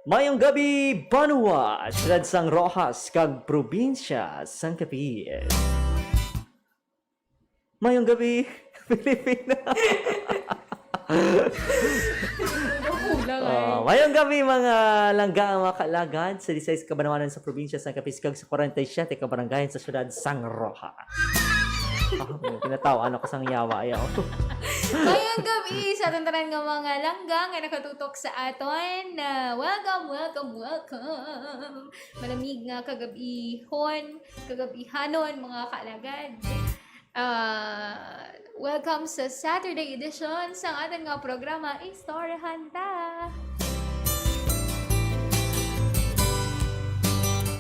Mayong gabi, Banwa, Siyudad sang Rojas, kag probinsya sang Capiz. Mayong gabi, Pilipinas. Mayong gabi mga langga, mga kalagad sa 16 kabanawanan sa probinsya sang Capiz, kag sa 47 kabaranggayan sa Siyudad sang Rojas. Pinatawaan ako sang yawa ayaw. Mayang gabi sa aton nga mga langgang nga nakatutok sa aton. Welcome. Malamig nga kagabihanon mga kalagad. Welcome sa Saturday edition sa aton nga programa Istoryahan Ta.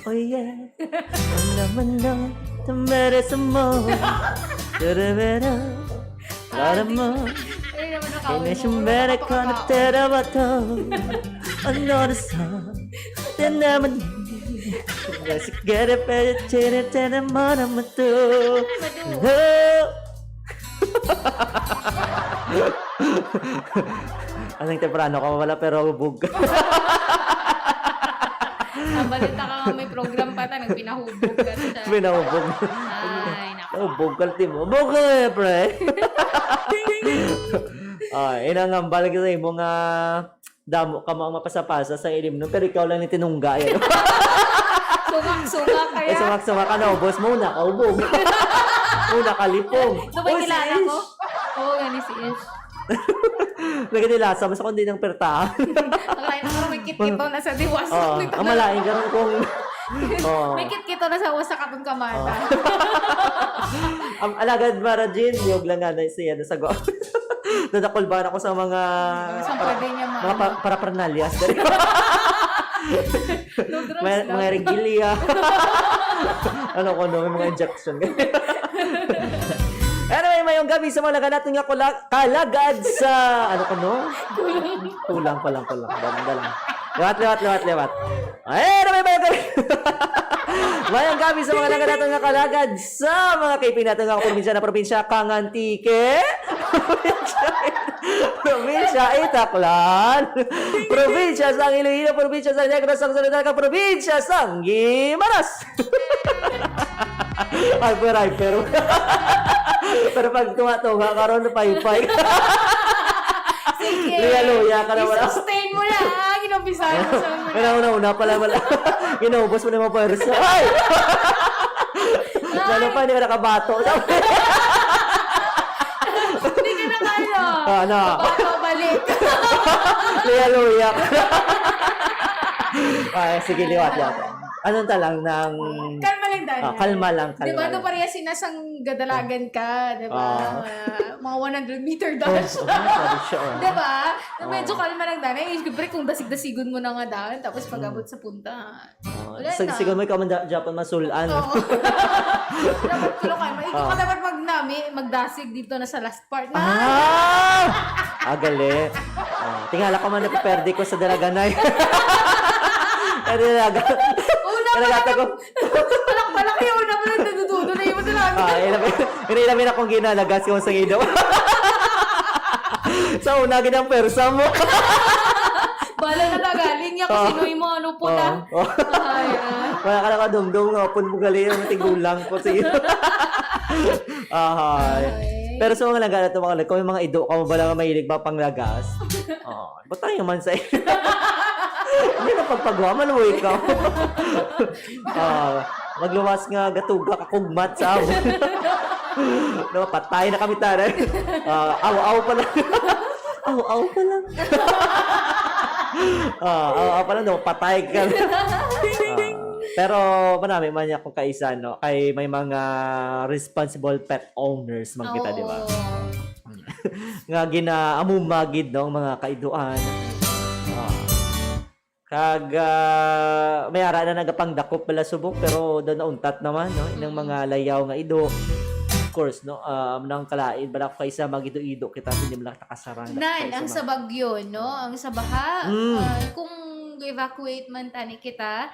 Oh yeah, ang laman lang, tamere sa mo. Tarabera, tarama. Ineshumere ko na terabato. Ano na sa, tinaman. Sigara pa tira tira mana mato. Anong temprano ka wala pero hubog. Balita ka nga may program pa ta, nagpinahubog ka siya. Pinahubog. Ay, naku. Hubog ka mo. Hubog ka eh, pre. Inang balik sa imo nga damo ka mga mapasapasa sa ilim nun, pero ikaw lang ni tinungga yan. Sumak kaya. Sumak ka na, ubos mo na, kaubog. Una kalipong. Ito ba kilala ko? Oo, gani si Ish. Naganilasa, basta kung di ng pertahan. Nakalain ako may kit-kito na sa diwas. Ang malaing ganun kung... May kit-kito na sa wasak atong kamata. Ang alagad Marajin, yung lang nga na siya na sago. Nadakulban ako sa mga... Saan pwede niya mga parapernalyas. Mga regilya. Ano ko no, may mga injection. Anyway, mayong gabi sa mga naganat nga kalagad sa... Ano ko no? Kulang. Ganda lang. Lewat. Anyway, mayong gabi. Mayong gabi sa mga naganat nga kalagad sa mga kaipin natin nga probinsya Kangantike. Probinsya Itaklan. Probinsya sang Iloilo. Probinsya sang Negros. Sang Saludaka. Probinsya sang Gimaras. Hyper. Pero pag tumatunga ka ron, pay-pay. Sige. Luya ka na wala. I-sustain mo lang. Ginumpisahan mo sa mga. Una pala. Ginuubos mo na yung mga pwersa. Ay! Lalo pa, hindi ka nakabato. Hindi ka na kaya. Ano? Bato, balik. Luya. Ay, sige, liwat. Anong talang ng... Kalma lang, Daniel. Kalma lang. Diba, ito pareha sinasang gadalagan ka, diba? Mga 100-meter dash. Diba? Medyo kalma lang, Daniel. Siyempre, kung dasig-dasigon mo na nga daan, tapos pag-abot sa punta. Wala na. Siguro mo ikaw Japan masulan. Oo. Dapat kulo kayo. Ikaw ka dapat magdasig dito na sa last part na. Gali. Tingala ko man napiperde ko sa dalaganay. Palak yun na pala nadududo na yun talaga. Inamin akong ginalagas ko sa idaw. Sa una, ginang persa mo. Bala na nagaling niya kung sino yung mga ano po na. Wala ka nakadumdum, hapon mo gali yung matigulang po sa iyo. Pero sa mga laga na ito, kung yung mga ido ka mo ba lang mahilig ba pang lagas? Ba't tayo man sa iyo? Hindi na pagpagawa, maluwi ka. Magluwas nga gatuga kakugmat sa amo. No, patay na kami tayo. Aw-aw pa lang. Aw-aw pa lang. Aw-aw pa lang, no, patay ka. Pero marami man niya kung kaisa, no? Kay may mga responsible pet owners man kita, di ba? Nga ginaamumagid, no, mga kaiduan. May ara na nagapangdakop pala subok, pero doon nauntat naman, no? Inang mga layaw nga ido. Of course, no? Nang kalain, balak kaisa magido-ido kita, hindi mo lang takasarang. Ang sa bagyo, no? Ang sa baha. Kung evacuate man tani kita,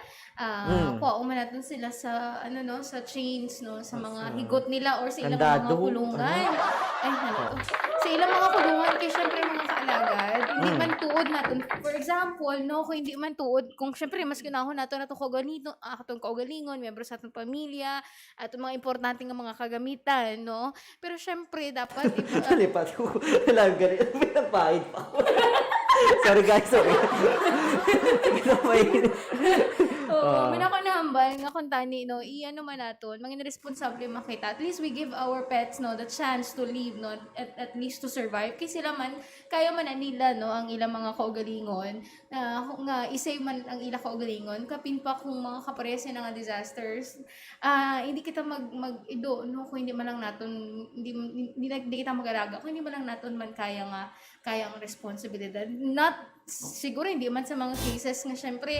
kuha man natin sila sa sa chains, no, sa mga higot nila or sa ilang mga kulungan. Sa ilang mga kulungan kay syempre mga kaalagad, hindi man tuod natin. For example, no, kung hindi man tuod, kung syempre mas ginahon nato na atong kaugalingon, miyembro sa atong pamilya, at mga importante nga mga kagamitan, no. Pero syempre dapat lipat ko lang ganito pinapahid pa. Sorry guys, sorry. Minakanahambal nga kung tani, no, i-ano man naton, mangin responsable makita. At least we give our pets, no, the chance to live, no, at least to survive. Kasi sila man, kaya man na nila, no, ang ilang mga kaugalingon, nga isay man ang ilang kaugalingon, kapin pa kung mga kaparese na nga disasters, hindi kita mag-ido, no, kung hindi man lang naton, hindi kita mag-araga, kung hindi man lang naton man kayang responsibilidad. Not, siguro hindi man sa mga cases nga syempre,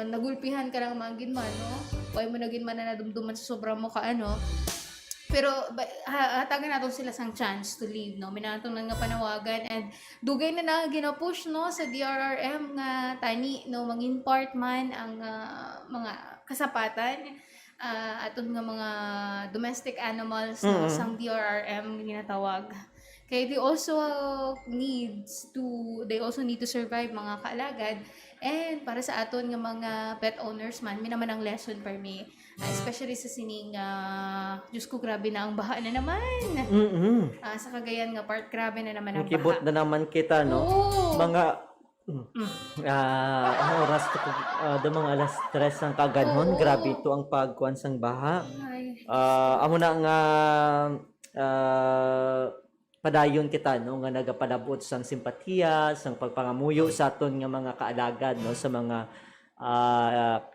nagulpihan ka lang magin man, no? Huwag mo nagin man na nadumduman sa sobra mo ka, Pero, hatagan natin sila sang chance to live, no? Minatong nga panawagan and dugay na ginapush, no, sa DRRM nga tani, no, mag-impart man ang mga kasapatan aton nga mga domestic animals, no, sang DRRM ginatawag. Kaya they also need to survive, mga kaalagad. And para sa aton nga mga pet owners man, minaman ang lesson for me. Especially sa sining, Diyos ko, grabe na ang baha na naman. Sa Cagayan nga part, grabe na naman ang baha. Kibot na naman kita, no? Mga, ang oras ko, mga alas 3 ang kaganon. Grabe ito ang pagkuhan sang baha. Amo na nga, padayon kita, no, nga nagapanabot sang simpatiya, sang pagpangamuyo sa aton nga mga kaalagad, no, sa mga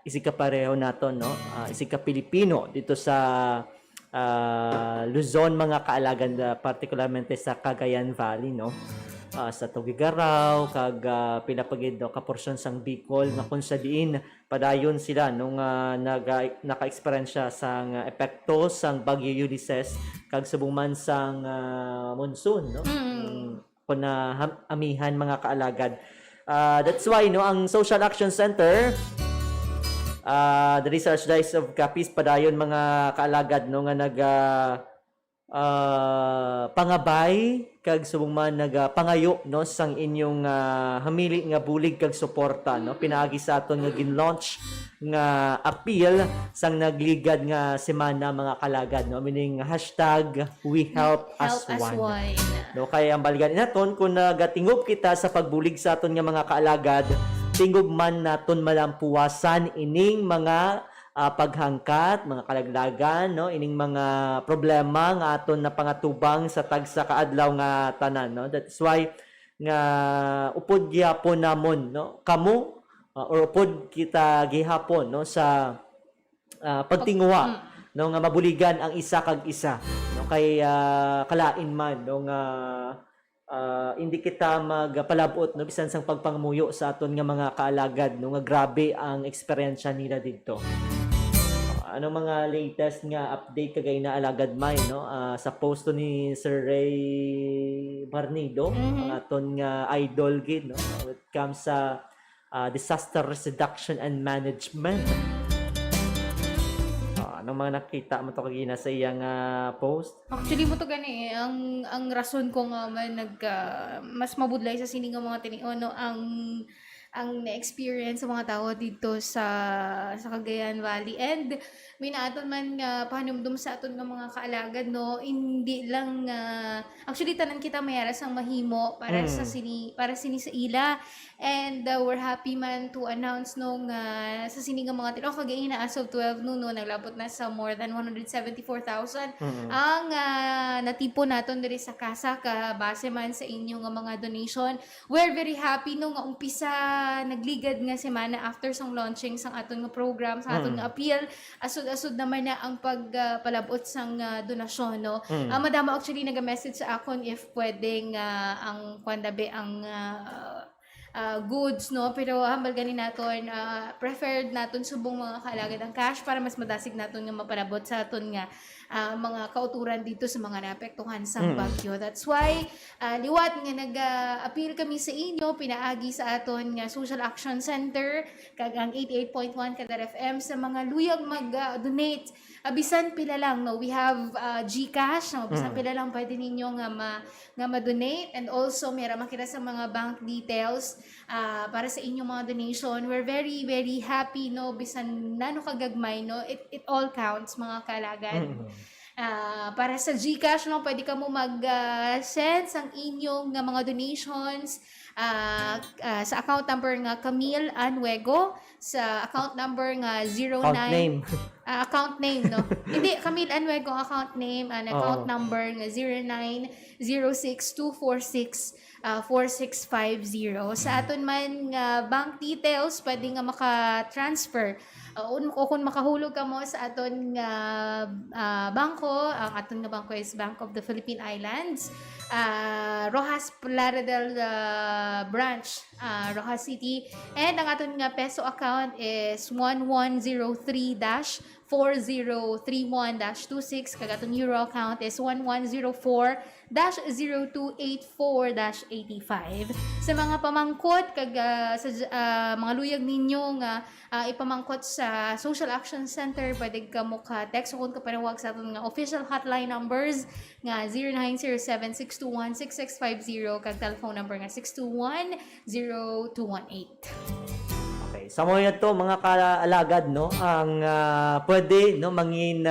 isika pareho naton, no, isika Pilipino dito sa Luzon, mga kaalagan, particularmente sa Cagayan Valley, no, sa Tugigaraw, pinapagid, no, kaporsyon sang Bicol, nga kung sa diin padayon sila nung naka-eksperyensya sang epekto sang Bagyo Ulysses kag subong man sang monsoon, no, kung amihan, mga kaalagad. That's why, no, ang Social Action Center, the Research Dice of Capiz, padayon, mga kaalagad, no, nga pangabay kag subong man pangayo, no, sang inyong hamili nga bulig kag suporta, no, pinaagi sa aton nga gin-launch nga appeal sang nagligad nga semana, mga kalagad, no, meaning #WeHelpAsOne. No, kaya ang baligan naton kung nagatingog kita sa pagbulig sa aton nga mga kaalagad, tingog man naton malampuwasan ining mga paghangkat, mga kalaglagan, no, ining mga problema nga aton na pangatubang sa tagsa kaadlaw nga tanan, no. That's why nga upod gihapon namon, no, kamo or upod kita gihapon, no, sa pagtingwa, no, nga mabuligan ang isa kag isa, no, kay kalain man, no, nga hindi kita magpalabot, no, bisan sang pagpangamuyo sa aton nga mga kaalagad, no, nga grabe ang eksperyensya nila dito. Anong mga latest nga update kagay na alagad may, no, sa post ni Sir Ray Barnido, ang aton nga idol gid, no, when it comes sa disaster reduction and management. Anong mga nakita mo to kagina sa iyang post? Actually mo to gani ang rason ko nga man mas mabudlay sa sini nga mga tiniono ang ang na-experience sa mga tao dito sa Cagayan Valley. And may naaton man nga pahanumdum sa aton nga mga kaalagad, no, hindi lang actually tanan kita mayara sang mahimo para sa sini sa ila. And we're happy man to announce nung sa sini nga mga tino kagayon na as of 12 noon, no, naglabot na sa more than 174,000 ang natipo naton diri sa kasa ka base man sa inyo nga mga donation. We're very happy no nga umpisa nagligad nga semana after sang launching sang aton nga program, sa aton nga appeal, asud naman na ang pagpalabot sang donasyon, no. Madama actually naga-message sa akon if pwedeng ang kwandabe ang goods, no, pero hambal gani naton preferred naton subong mga kaalagad ang cash para mas madasig naton nga mapalabot sa aton nga mga kauturan dito sa mga naapektuhan sa bagyo. That's why liwat nga nag-appeal kami sa inyo, pinaagi sa aton nga Social Action Center kag ang 88.1 Kadar FM sa mga luyag mag-donate. Bisan pila lang, no, we have GCash, no, bisan pila lang pwede ninyo nga ma-donate, and also mera makita sa mga bank details para sa inyong mga donation. We're very very happy, no, bisan nano kagagmay, no, it all counts mga kalagad. Para sa GCash, no, pwede ka mo mag-send sang inyong mga donations sa account number nga Camille Anuego, sa account number nga 09 Account name. Account name, no. Hindi Camille Anuego account name, and account number nga 0906-246-4650. Sa aton man nga bank details, pwede nga maka-transfer o kung makahulog ka mo sa aton nga bangko. Ang aton nga bangko is Bank of the Philippine Islands, Rojas Plaridel branch, Rojas City, and ang aton nga peso account is 1103-4031-26, kag aton euro account is 1104-0284-85. Sa mga pamangkot kag sa mga luyag ninyo nga ipamangkot sa Social Action Center, pwede ka mo ka-text o kung kapanawag sa aton nga official hotline numbers nga 0907-621-6650 kag telephone number nga 621-0218. Okay, sa mga to mga kaalagad, no, ang pwede, no, mangin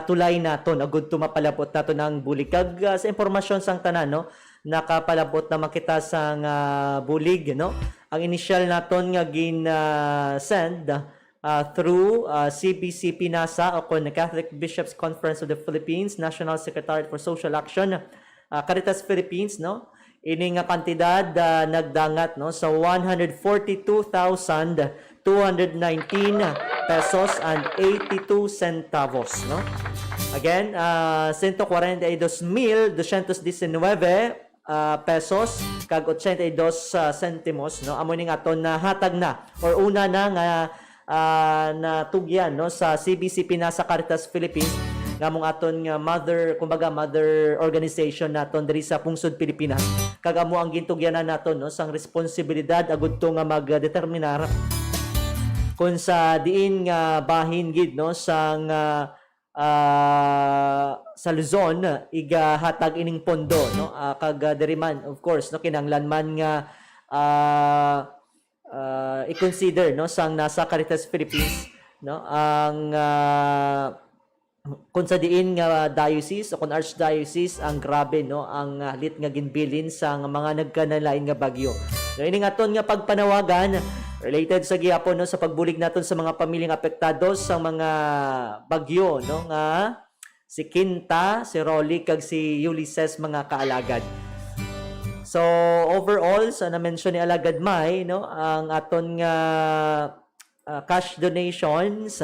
tulay naton agud to mapalabot nato ng bulig kag sa impormasyon sang tanan, no, nakapalabot na makita sang bulig, no. Ang initial naton nga gin send through CBCP NASA o kon Catholic Bishops Conference of the Philippines, National Secretariat for Social Action, Caritas Philippines, no. Ini nga kantidad nagdangat, no, sa 142,219 pesos and 82 centavos, no. Again, 142,219 pesos kag 82 centimos, no. Amo ning aton na hatag na or una na nga natugyan, no, sa CBCP NASA Caritas Philippines nga mong aton nga mother organization naton diri sa pungsod Pilipinas. Kag amo ang gintugyanan naton, no, sang responsibilidad agud to nga magdeterminar kung sa diin nga bahin gid, no, sang sa Luzon igahatag ining pondo, no, kag diri man of course, no, kinahanglan man nga i-consider, no, sang nasa Caritas Philippines, no, ang kung sa diin nga diocese o kung archdiocese ang grabe, no, ang lit nga ginbilin sa mga nagkanalain nga bagyo. So ini nga aton nga pagpanawagan related sa gihapon, no, sa pagbulig naton sa mga pamilyang apektados sa mga bagyo, no, nga si Quinta, si Rolly kag si Ulysses mga kaalagad. So overall sa na-mention ni Alagad May, no, ang aton nga cash donations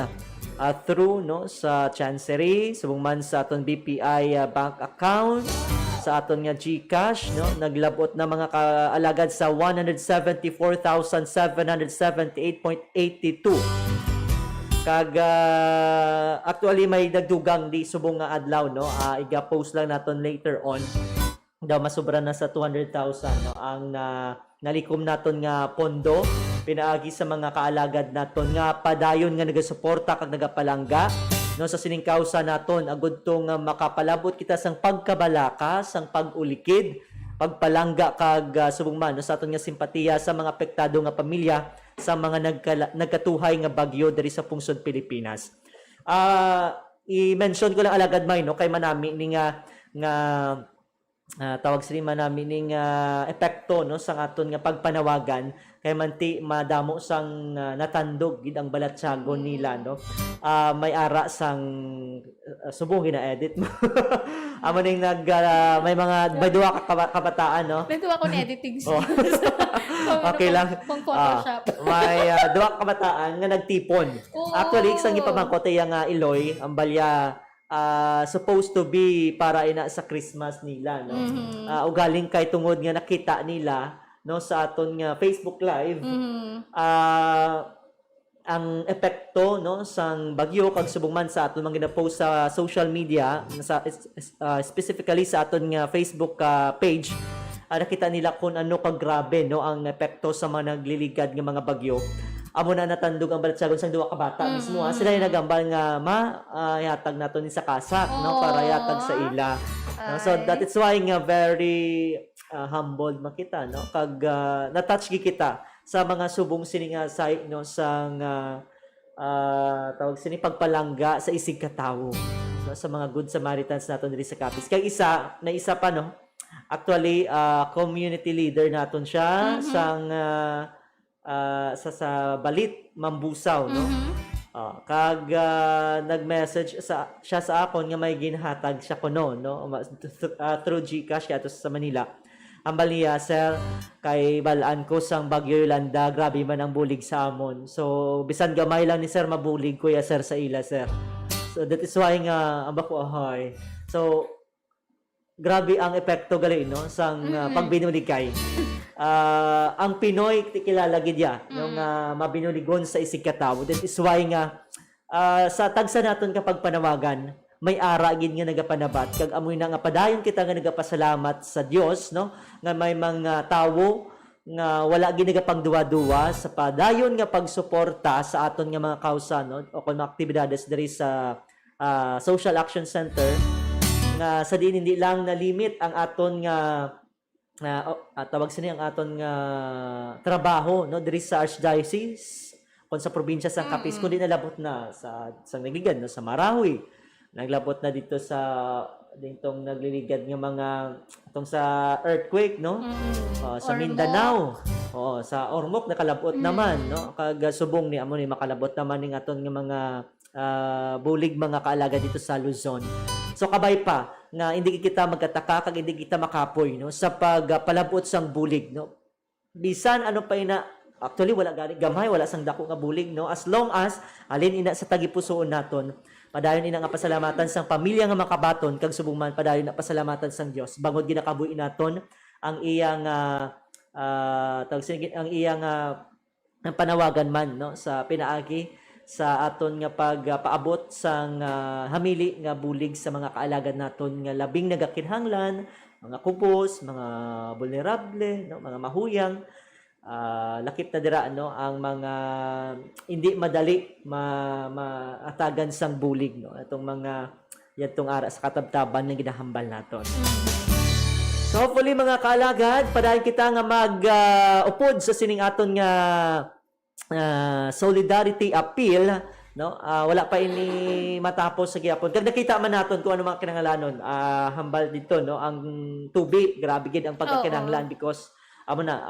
through, no, sa Chancery, subong man sa aton BPI bank account, sa aton nga GCash, no, naglabot na mga kaalagad sa 174,778.82. Kag actually may nagdugang di subong nga adlaw, no, iga-post lang naton later on daw masobra na sa 200,000, no, ang nalikom naton nga pondo pinaagi sa mga kaalagad naton nga padayon nga nagasuporta kag nagapalangga, no, sa sining kausa naton agud tong makapalabot kita sang pagkabalaka, sang pag-ulikid pagpalangga kag subong man no, sa aton nga simpatiya sa mga apektado nga pamilya sa mga nagkatuhay nga bagyo diri sa pungsod Pilipinas. I-mention ko lang alagad may no kay manami ni nga tawag sila manami ning epekto no sa aton nga pagpanawagan kay manti madamo sang natandog gid ang balatsagon nila no. May ara sang subong gina-edit mo. Amo ning may duha ka kabataan no. Nagtuwa ko na editing Oh. skills. Okay lang. Pang Photoshop. May duha ka kabataan nga nagtipon. Oo. Actually isang ipamangkot nga Iloy ang balya supposed to be para ina sa Christmas nila no. Ugaling kay tungod nga nakita nila no sa aton nga Facebook live ang epekto no sang bagyo kag subong man sa aton mga gina-post sa social media sa specifically sa aton nga Facebook page. Nakita nila kung ano kagrabe no ang epekto sa mga nagliligad nga mga bagyo. Amo na natandog ang balatsagon sang duwa ka bata mismo. Sila yung nagambal nga yatag nato ni sa kasa no para yatag sa ila. No? So that is why nga very humbled makita no kag na-touch gi kita sa mga subong sini nga sa no sang tawag sini pagpalangga sa isig ka tawo no? Sa mga good Samaritans naton diri sa Capiz. Kay isa pa no. Actually community leader naton siya sang sa Balit Mambusaw no. Kag nag-message siya sa akon nga may ginhatag siya kuno no through GCash ato sa Manila. Ambal niya, sir, kay balaan ko sang Bagyo Yolanda, grabe man ang bulig sa amon. So bisan gamay lang ni sir mabulig kuya sir sa ila sir. So that is why nga amba ko ahoy. So grabe ang epekto gali no sang pagbinulig kay. Ang Pinoy kilala gid ya yung mabinuligon sa isig ka tawo. That is why nga sa tagsa naton kapag panawagan may ara gid nga nagapanabat kag amoy na nga padayon kita nga nagapasalamat sa Dios no nga may mga tawo nga wala gid nagapangduwa-duwa sa padayon nga pagsuporta sa aton nga mga kausa no o kung mga aktibidades diri sa Social Action Center nga sa diin hindi lang na limit ang aton nga tawag sini ang aton nga trabaho no diri sa Archdiocese kon sa probinsya sa Capiz kundi nalabot na sa nagliligad no sa Marawi, naglabot na dito sa dintong nagliligad nga mga itong sa earthquake no sa Mindanao, sa Ormoc nakalabot naman no kag subong ni amo ni makalabot naman ning aton nga mga bulig mga kaalaga dito sa Luzon. So kabay pa nga hindi kita magkataka kag hindi kita makapoy no sa pagpalabot sang bulig no. Bisan ano pa ina actually wala gani gamay wala sang dako nga bulig no as long as alin ina sa tagipusoon naton padayon ina nga pasalamatan sang pamilya nga makabaton kag subong man padayon na pasalamatan sang Dios bangod ginakabuhi naton ang iyang ang iyang ang panawagan man no sa pinaagi sa aton nga pagpaabot sang hamili nga bulig sa mga kaalagad naton nga labing nagakinhanglan, mga kubos, mga vulnerable, no, mga mahuyang, lakip na dira no ang mga hindi madali maatagan sang bulig no atong mga yadtong ara sa katabtaban nga ginahambal naton. So hopefully mga kaalagad padayon kita nga upod sa sining aton nga solidarity appeal no wala pa ini matapos sa gihapon kag nakita man naton kung ano mga kinahanglanon hambal dito no ang tubig grabe gid ang pagkakinahanglan because amo na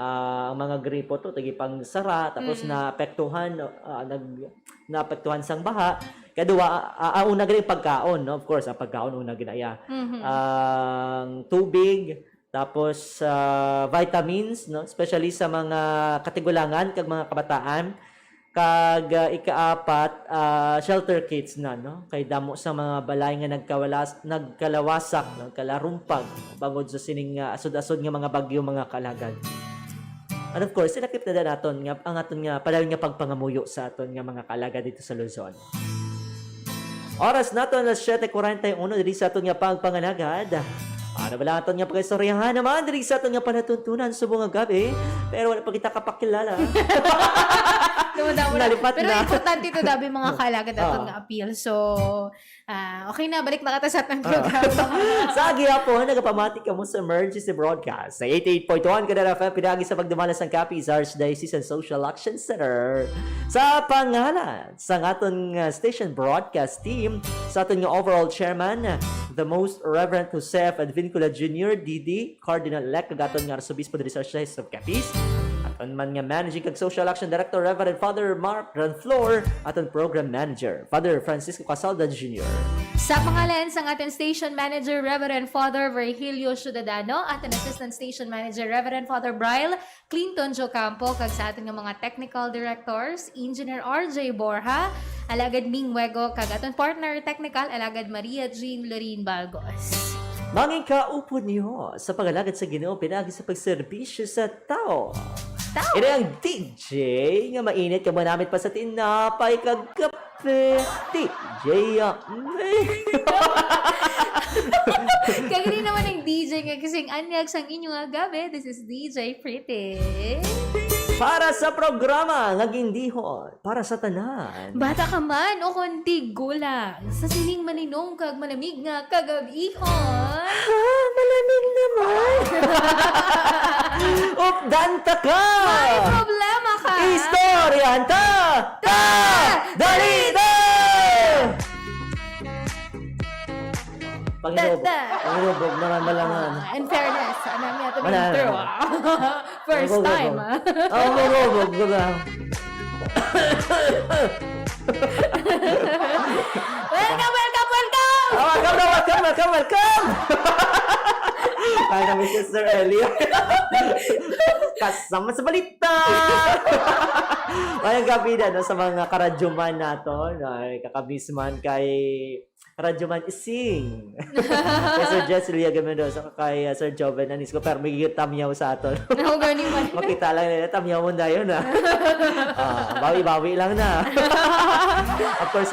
ang mga gripo to tagi pang sara tapos naapektuhan naapektuhan sang baha kadua una gid pagkaon no of course ang pagkaon una ginaya ang tubig tapos vitamins no especially sa mga katigulangan kag mga kabataan kag ikaapat shelter kits na no kay damo sa mga balay nga nagkalawasak no kalarumpag bangod sa sining asod-asod nga mga bagyo mga kalagad. And of course sinakip na naton nga ang aton nga padayon nga pagpangamuyo sa aton nga mga kalagad dito sa Luzon. Oras naton alas 7:41 diri sa aton nga pagpangalagad. Ano ba lang aton nga pag-istoryahan naman diri sa aton nga panatuntunan subong nga gabi pero wala pa kita kapakilala. Dumadamo na. Nalipat Pero na. importante ito dabi mga kalagad ato nga appeal. So, okay na, balik na katasat ng programa. Sa gihapon, nagapamati ka mo sa emergency broadcast sa 88.1 Kadara FM, pinagi sa pagdumalas ng Capiz Archdiocese and Social Action Center. Sa pangalan sa aton station broadcast team, sa aton nga overall chairman, the most Reverend Joseph Advincula Jr., DD, Cardinal-elect kagaton nga Arsobispo de Archdiocese of Capiz, aton man nga managing kag Social Action Director Reverend Father Mark Ranflor, aton program manager Father Francisco Casalda Jr. Sa pangalan sa ating station manager, Reverend Father Virgilio Ciudadano, at ang assistant station manager, Reverend Father Bryle Clinton Jocampo, kag sa ating mga technical directors, Engineer RJ Borja, alagad Ming Wego, kag ating partner technical, alagad Maria Jean Lorin Balgos. Manging kaupo niyo sa pagalagad sa Ginoo pinagi sa pagserbisyo sa tao. Ito ang DJ nga mainit ka manamit pa sa tinapay kag kape. DJ Kagani naman ang DJ nga kasing anyag sang inyong gabi. This is DJ Pretty. para sa programa nga gindihon para sa tanan. Bata ka man o konti gulang. Sa sining maninong kag malamig nga kagabihon. Malamig naman. Updanta ka. May problema ka. Istoryan ta. Dalida. Pangilubog naman malangan. In fairness, ano niya ito Wala. through. First time, ha? Pangilubog naman. Welcome! Kaya namin si Sir Elio. Kasama sa balita! Mayang gabi na no, sa mga karadyoman nato. No, kakabisman kay Radyoman Ising. Kay Sir Jesselia Gamendoza, kay Sir Joven Anisco. Pero may tamyaw sa ato. Ako ganing man. Makita lang nila, tamyaw mo na yun, ha? Bawi-bawi lang na. Of course,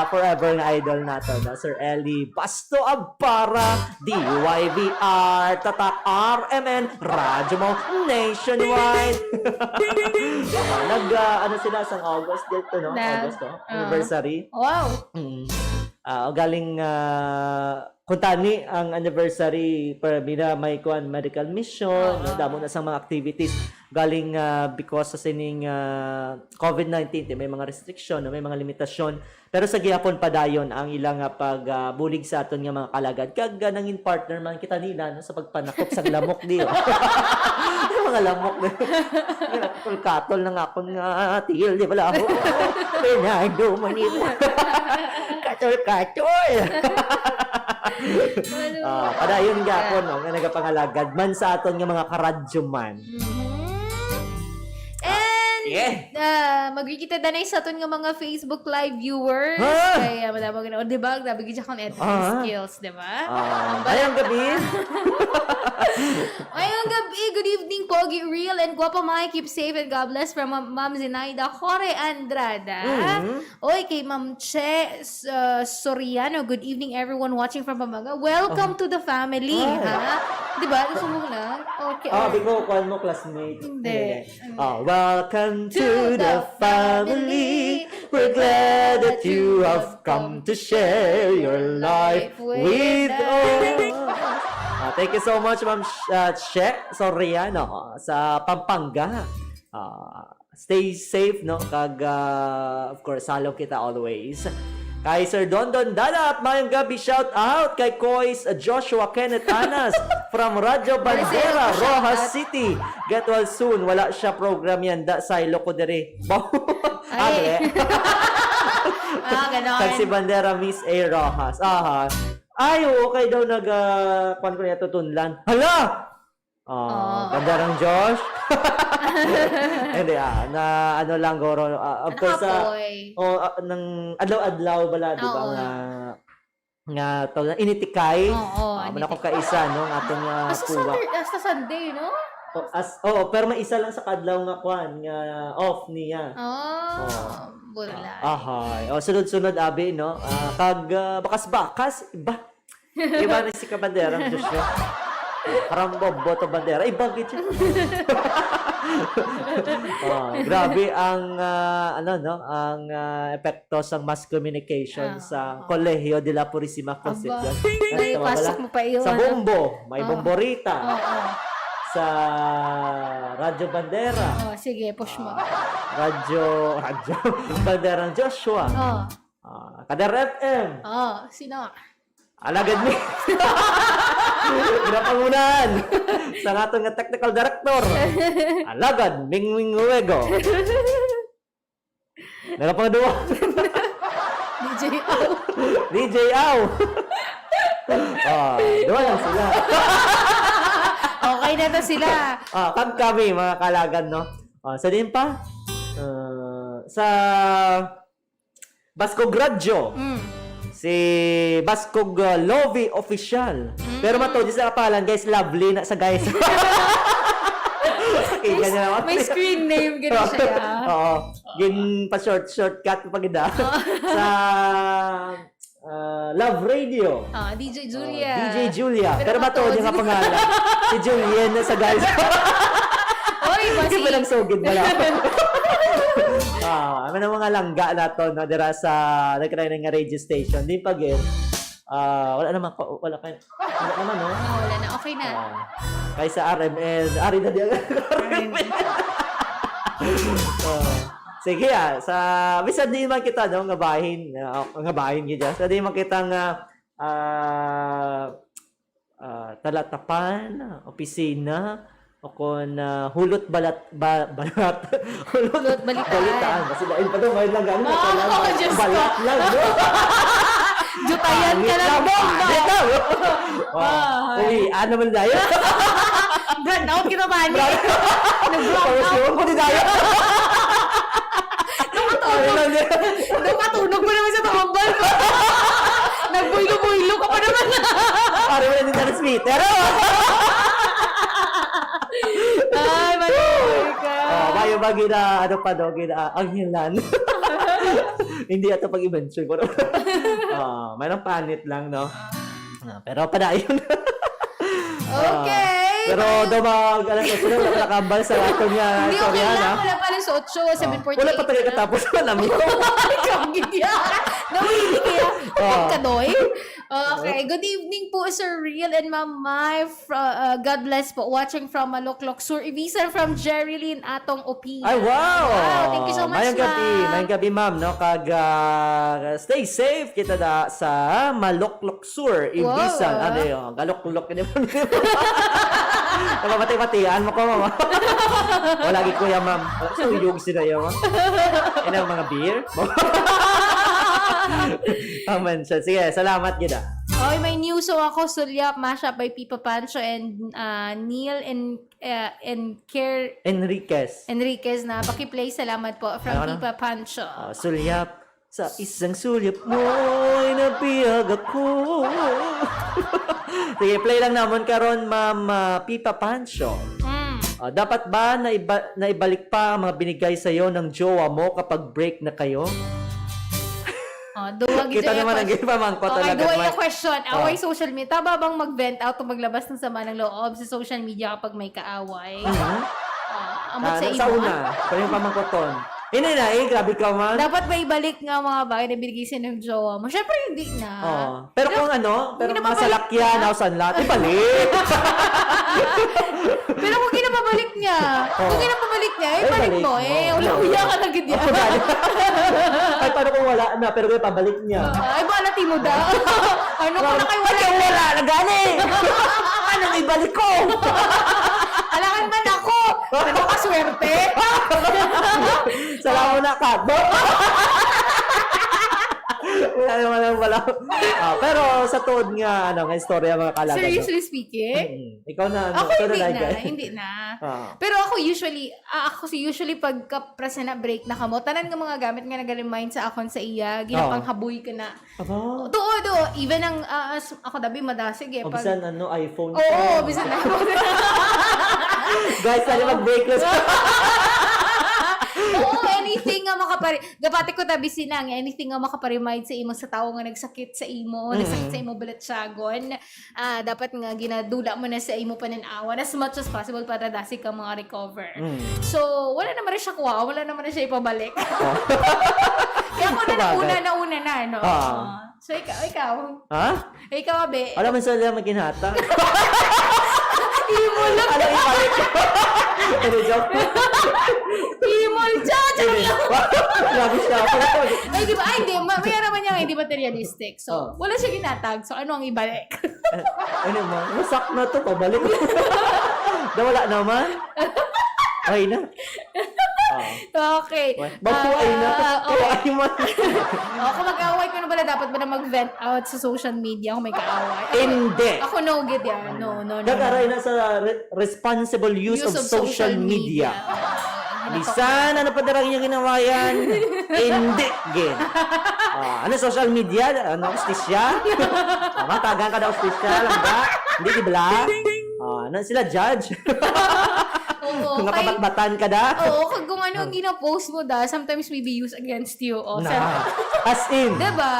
forever na idol nato, no? Sir Eli Basto Abara, DYBR, Tatak RMN, Radyo Mo Nationwide. Ano sila sa August dito, no? August, no? Anniversary. Wow. Galing kuntani ang anniversary para mina may kuan medical mission, no, damo na sa mga activities galing because sa sining COVID-19 may mga restriction, no, may mga limitasyon, pero sa gihapon padayon ang ilang pagbulig sa aton nga mga kalagad kag nangin partner man kita nila no, sa pagpanakop sa lamok di yung mga lamok katol na nga akong tiil di bala ako pinagdo manito katol padayon gapon no nga nagapangalagad man sa aton nga mga karadyo man. And magkikita danay sa aton nga mga Facebook live viewers. Kaya madamo gina di ba nabigyan siya kon editing skills, di ba? Ayong gabi. Ayong gabi, good evening Pogi Real and Guapa Mai, keep safe and God bless from Ma'am Zenaida Jorge Andrada. Oy kay Ma'am Che Soriano, good evening everyone watching from Pamaga. Welcome to the family, ha? Di ba? Gusto mo lang? Okay. Biko kuan mo classmate. Hindi. Welcome to the family. We're glad that you have come to share your life with us. Thank you so much, Ma'am Che Soriano sa Pampanga. Stay safe, no? Kag, of course, follow kita always. Kay Sir Dondon Danap, mayang gabi, shout out kay Kois Joshua Kenneth Anas from Radyo Bandera, Rojas City. Get well soon. Wala siya program yan. Da sa Iloko dere. Ay. Ganon. Kag si Bandera Miss A. Rojas. Ay, okay daw kuan ko niya tutunlan. Hala! Bandarang Josh. Hindi na ano lang goro of course nang adlaw-adlaw bala di ba nga to initikay man ako kaisa no ng atong puwa hasta Sunday no pero may isa lang sa kadlaw nga kwan nga off niya bulay sunod-sunod abi no kag bakas-bakas iba na si Kabanderang Joshua Karambo boto bandera ibang gid siya Grabe ang epekto sa mass communication sa Colegio de la Purísima Concepción. Ay, pasok mo pa yun. Sa Bombo, may Bomborita. Oo. Sa Radyo Bandera. Sige, push mo. Radyo Banderang Joshua. Kader FM. Sino? Alagad ni. Ginapangunan sa atong nga technical director. Alagad Mingwing Luego. Nagapangaduwa. DJ Au. Doon lang sila. Okay na to sila. Kami, mga kalagan, no? Sa din pa, sa Bascog Radyo, si Bascog Lovey Official. Pero matodi sa kapalan, guys, lovely na sa guys. May screen name, gano'n siya. Oo. Gin pa shortcut pa gida. Sa Love Radio. DJ Julia. DJ Julia. Pero matodi nga pangalan. Si Julian na sa guys. Oy, basi. Hindi pa lang sugid pala. Ano na mga langga na to, no? Dira sa nagkarayan nga radio station. Di pa gin. Wala naman, no? Wala na, okay na. Kaya sa RMN, ari na diyan. Sige sa bisan di man kita no nga bahin gid. Sa di man kita nga talatapan, opisina, o kon hulot balat hulot balitaan kasi dahil pa daw may lang gano'n balat lang Jutayan ka lang bomba. Uy, ano man dayo? Burn out kita ba ni? Nag-burn out ko di dayo. Nung katunog mo naman sa tambal. Nagbuilo-builo ka pa naman. Pare mo na din transmitter. Ay, maluloy ka. Bayo ba gina, ano pa daw, gina, ang hilan. Hindi ito pag-i-mention ko. Mayroong panit lang, no? Pero padayon. Okay. Pero dumag, alam ko, sila wala nakambal sa lato niya. Hindi, okay lang. Wala pala sa 8, 7:48. Wala pa talaga katapos na namin. Kagit yan. Nawili kaya. Pagkadoy. Okay. Good evening po, Sir Real and Ma'am Mai. God bless po. Watching from Maloklok Sur. Ibisan from Jerilyn Atong Opia. Ay, wow! Thank you so much, Mayang gabi, ma'am, no? Stay safe kita da sa Maloklok Sur. Ibisan. Ano yun? Galoklok. Napapati-patian mo ko, mama. O, lagi kuya, ma'am. Suyog sila yun, ma'am. Yan ang mga beer. Ang mention. Sige, salamat yun ah. Okay, may news so ako, Sulyap, mashup by Pipa Pancho and Neil and Care Enriquez na pakiplay. Salamat po from Pipa Pancho. Sulyap, sa isang sulyap mo'y nabiyag ako. Sige, play lang naman karon, Ma'am Pipa Pancho. Dapat ba naibalik pa ang mga binigay sa'yo ng jowa mo kapag break na kayo? Kita naman ang gipamangko talaga. Okay, duwa yung question. Away social media. Tama bang mag-vent out o maglabas ng sama ng loob sa social media kapag may kaaway? Amot sa Sa una, pero yung pamangkoton. Hindi na grabe ka man. Dapat ba ibalik nga mga bagay na binigay sa ng jowa mo? Syempre hindi na. Pero kung pero masalakyan, nausan lahat, ibalik. Pero kung kinapabalik niya, ibalik mo uya ka na gid yan. Ay, paano kung wala na, pero kaya pabalik niya? Ay, balati mo daw. Ano kung wala na gani? Anong ibalik ko? Alakan man ako. Ano ka swerte? Salamat na, Kado. Wala. Pero sa tuod nga, nga istorya mga kalaga. Seriously speaking? Ikaw na, hindi na. Pero ako usually pagka-press na break na kamo, tanan nga mga gamit nga nag-remind sa akon sa iya, ginapanghaboy ka na. Do. Even ang, ako dabi madasig eh. Bisan iPhone. Oo, bisan iPhone. Guys, sali mag-break na. Oo, anything nga gapati ko tabi sinang, anything nga makaparemind sa imo sa tao nga nagsakit sa imo, nagsakit sa imo balatsyagon, dapat nga ginadula mo na sa imo pananawan as much as possible para dasi ka mga recover. So, wala naman rin siya kuha, wala naman rin siya ipabalik. Kaya ako na nauna na, no? So, ikaw. Ha? Ikaw, abe. Alam mo sila maghinata? Imol lang. Ano ipalit ko? Ano joke? Imol siya. Grabe siya. Ay, di ba? Ay, di. May naman niya hindi materialistic. So, wala siya ginatag. So, ano ang ibalik? Ano mo? Masak na to. Pabalik. Nawala naman. Ay na. Okay. Magpuay na. Ay mo. Kung mag-away ko na ba dapat ba na mag-vent out sa social media kung may kaaway? Hindi. Ako no get yan. No. Nag-aray na sa responsible use of social media. Bisan, ano pa darang yung ginawa yan? Hindi, gin. Ano social media? Ano, ustisya? Matagang ka na ustisya, lang ba? Hindi, di ba? Ano sila, judge? Kung nakabatbatan ka na? Oo, kung ano ang gina-post mo sometimes may be used against you. As in. Diba?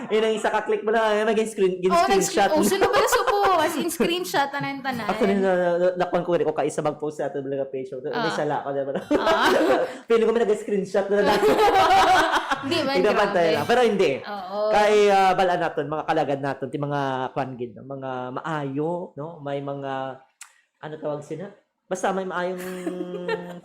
Yun ang isa ka-click mo lang, screenshot. Sino ba na po? As in, screenshot, tanan-tanan. Ako rin, nakuhan ko rin ko kaisa mag-post sa ato mga page. May sala ko, diba? Pili ko may nag-screenshot na lang. Hindi man, grabe. Pero hindi. Oo. Kaya balaan natin, mga kalagad natin, mga kwangin, mga maayo, no? May mga ano tawag sila? Basta may maayong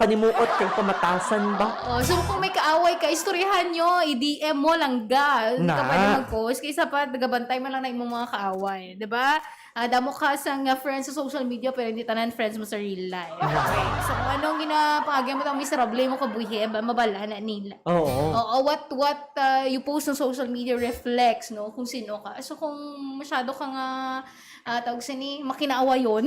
panimuot kay pamatasan ba? So kung may kaaway ka, istoryahan nyo, i-DM mo lang ga. Hindi ka pwede mag-post. Kaysa pa, nagabantay mo lang na imong mga kaaway. Diba? Damo ka sa friends sa social media, pero hindi tanan friends mo sa real life. Okay. So kung anong ginapagyan mo, miserable mo kabuhi, mabala na nila. Oo. What you post on social media reflects, no? Kung sino ka. So kung masyado ka nga tawag sini makinaawa yun.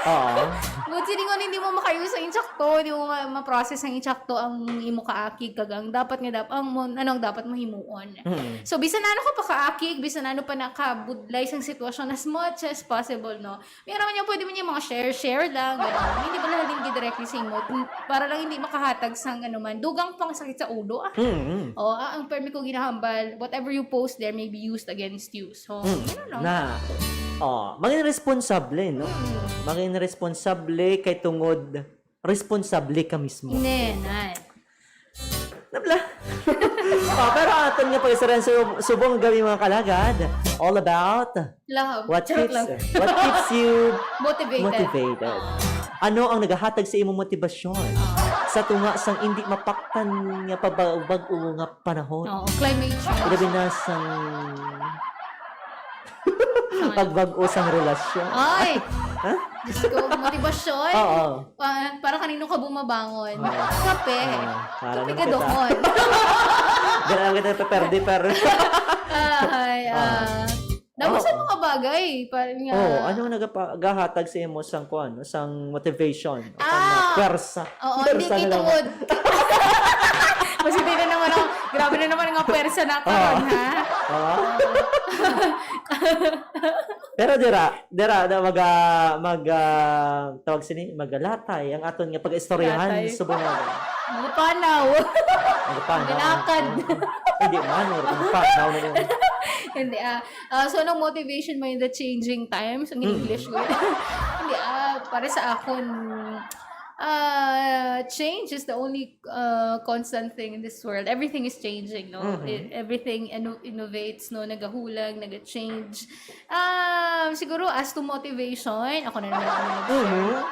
Oo. Buti hindi mo makayo sa insakto, hindi mo ma-process ang insakto ang imo kaakig kagang dapat anong dapat mo himuon. So bisan ano ka pa kaakig, bisan ano pa nakabudlay sang sitwasyon as much as possible, no. May naman yung pwede mo yung mga share lang, gano'n. Hindi ba lang din directly sa imo para lang hindi makahatag sang ano man dugang pang sakit sa ulo. Ang permi ko ginahambal, whatever you post there may be used against you. So, maging responsable, no? Maging responsable kay tungod responsable ka mismo. Nenan. Nabla. Pero aton nga pag-isaran subong gawin mga kalagad. All about love. What keeps you motivated. Ano ang nagahatag sa imong motibasyon sa tunga sang hindi mapaktan nga pabag-o nga panahon? Climate change. Ilabi na sang pagbago sang relasyon. Ay! Diyos ko, motibasyon? Oo. Para kanino ka bumabangon? Kape. Kape ka doon. Ganaan kita peperde. Damo sa mga bagay. Ano nagahatag sa imo sang sang motivation? Pwersa. Hindi kitungod. Kasi na naman grabe na naman ang pwersa na karon, ha? Pero dira tawag sini magalatay ang aton nga pag-istoryahan sa bunga. Magpanaw. Ginakad. Hindi man magpanaw na yun. Hindi so anong motivation mo in the changing times ang English ko? Hindi para sa akon change is the only constant thing in this world. Everything is changing, no? Everything innovates, no? Nagahulag, naga-change. Siguro as to motivation, ako na naman nag-share.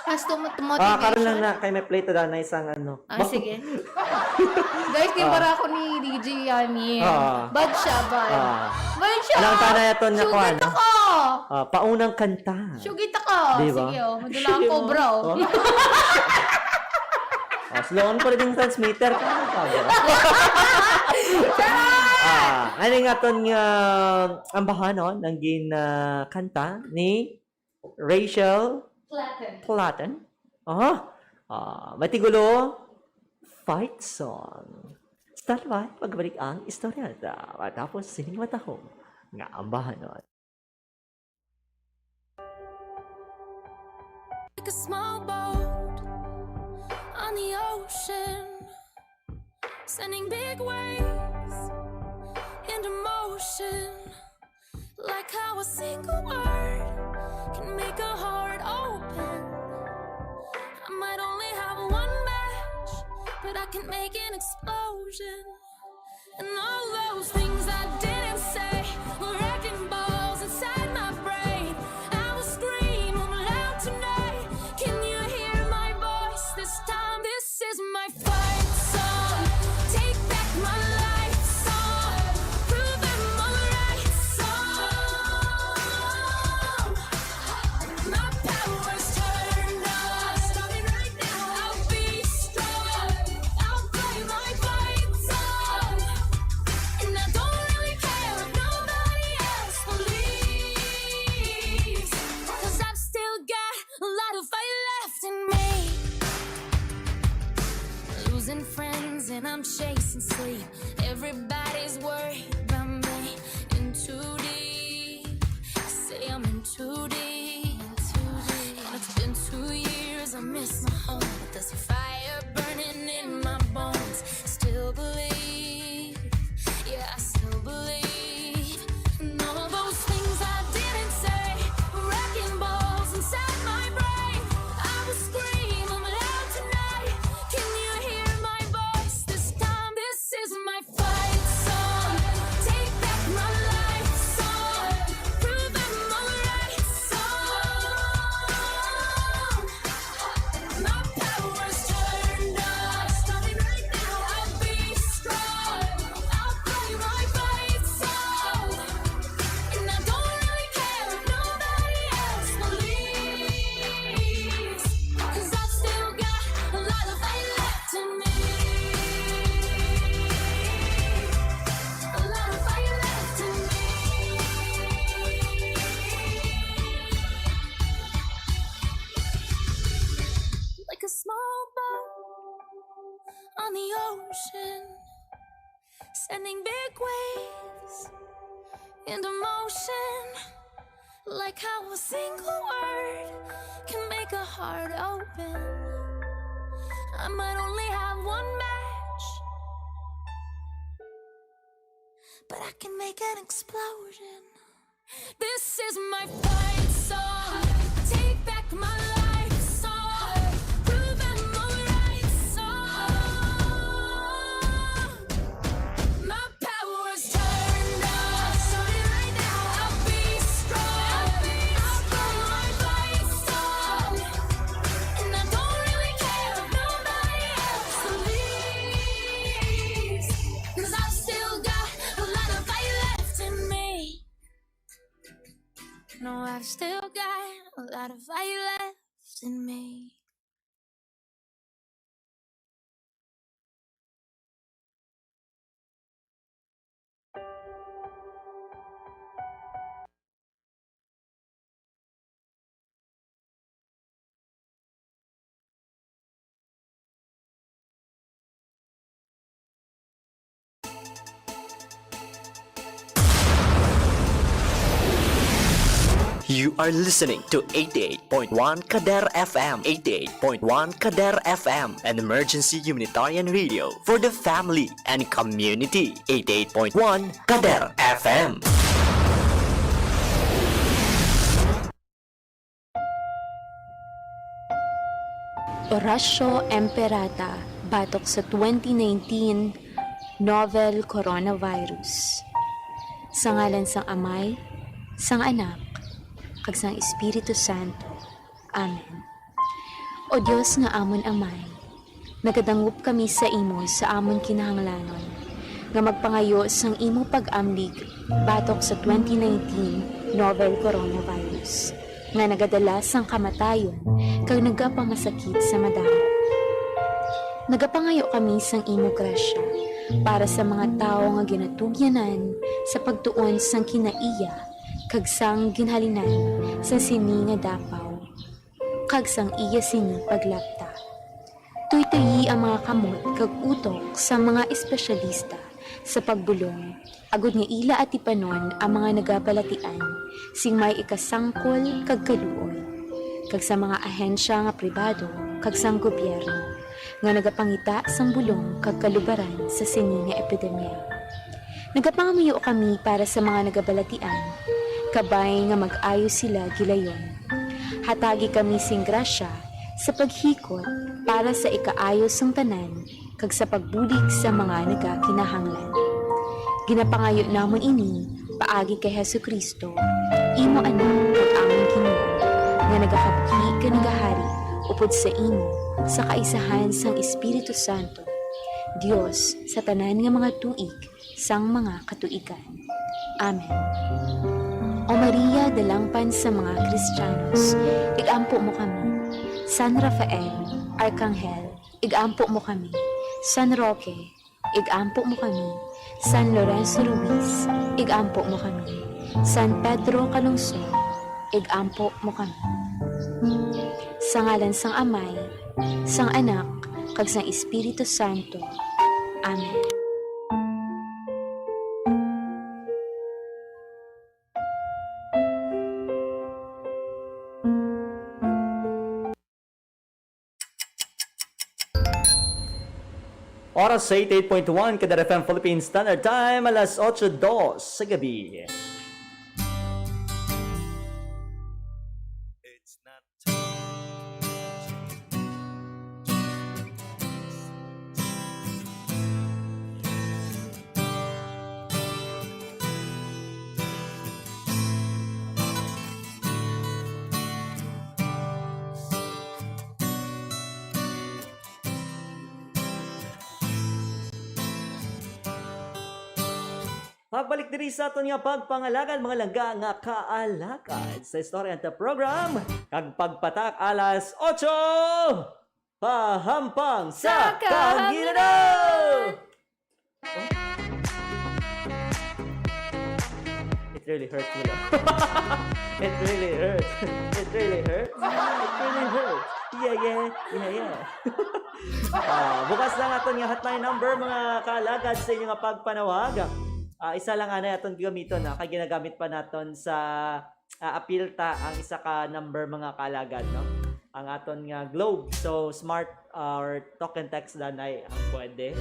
As to motivation. Karon lang na kay may plate na isang ano. Sige. Guys, di para ako ni DJ Yani. Bad siya. Bad siya. Alang tanay ito na ko ano? Paunang kanta. Sugit ako. Diba? Sige, madulang ko, bro. Slowan ko rin yung transmitter. Ano nga ito nga ambahanon ng kanta ni Rachel Platten. Matigulo fight song. Start by pagbalik ang istorya tapos sining matahong nga ambahanon. Like a small boat on the ocean. ocean, sending big waves into motion, like how a single word can make a heart open. I might only have one match, but I can make an explosion. And all those things I didn't say were wrecking balls inside my brain. I will scream loud tonight. Can you hear my voice this time? This is my fight song. Take back my life song. Prove I'm alright song. My power's turned on. Starting right now. I'll be strong. I'll play my fight song. And I don't really care if nobody else believes, 'cause I've still got a lot of fight left in me. Losing friends and I'm chasing sleep. Everybody's worried about me. In too deep. Say I'm in too deep. And it's been 2 years, I miss my home, but there's a fire burning in my bones. Still believe, yeah, I still believe. And all those things I didn't say, wrecking balls inside my brain. I will scream loud tonight. Can you hear my voice this time? This is my fight song. Take back my life song. Prove I'm alright song. My power's turned on. Starting right now. I'll be strong. I'll play my fight song. And I don't really care if nobody else believes, 'cause I've still got a lot of fight left in me. A lot of fight left in me. Like a small boat on the ocean, sending big waves into motion, like how a single word can make a heart open. I might only have one match, but I can make an explosion. This is my fight song. Take back my life song. Prove I'm alright song. My power's turned on. Starting right now. I'll be strong. I'll play my fight song. And I don't really care if nobody else believes, 'cause I've still got a lot of fight left in me. No, I've still got a lot of fight left in me. You are listening to 88.1 Kader FM. 88.1 Kader FM, an emergency humanitarian radio for the family and community. 88.1 Kader FM. Orasyo Emperata batok sa 2019 novel coronavirus. Sa ngalan sang Amay, sang Anak, kag sang Espiritu Santo. Amen. O Diyos nga amon Amay, nagadangup kami sa imo sa amon kinahanglanon, nga magpangayo sang imo pag-amlig batok sa 2019 novel coronavirus, nga nagadala sang kamatayon kag nagapamasakit sa madamo. Nagapangayo kami sang imo grasya para sa mga tao nga ginatugyanan sa pagtuon sang kinaiya kag sang ginhalinan sa sini nga dapaw kag sang iya sini paglapta. Tuytayi ang mga kamot kag utok sa mga espesyalista sa pagbulong agud nga ila at ipanon ang mga nagabalatian sing may ikasangkol kag kaluoy kag sa mga ahensya nga pribado kag sang gobyerno nga nagapangita sang bulong kag kalubaran sa sini nga epidemya. Nagapangamuyo kami para sa mga nagabalatian, kabay nga mag-ayo sila gilayon. Hatagi kami sing grasya sa paghikot para sa ikaayos ng tanan kag sa pagbulig sa mga nagakinahanglan. Ginapangayo namon ini paagi kay Hesukristo, imo anak ug among Ginoo, nga nagakabki ken nagahari upod sa imo sa kaisahan sang Espiritu Santo, Dios sa tanan nga mga tuig sang mga katuigan. Amen. O Maria, dalangpan sa mga Kristiyanos, igampo mo kami. San Rafael, Arkanghel, igampo mo kami. San Roque, igampo mo kami. San Lorenzo Ruiz, igampo mo kami. San Pedro Calungsod, igampo mo kami. Sa ngalan sang Amay, sang Anak, kag sang Espiritu Santo. Amen. Oras sa 88.1 Kadar FM Philippine Standard Time, alas 8:02 sa gabi. Pagbalik diri sa aton nga pagpangalagan mga langga nga kaalakad sa istorya ng program kag pagpatak alas 8 pahampang sa Kaginoo. It really hurts mo lang. It really hurts. It really hurts. It really hurts. Yeah. Bukas lang aton nga hotline number mga kaalagad sa inyo nga pagpanawag. Isa lang ana aton gamiton kay ginagamit pa naton sa apilta ang isa ka number mga kalagad no. Ang aton nga Globe. So smart or token text lang ay ang pwede.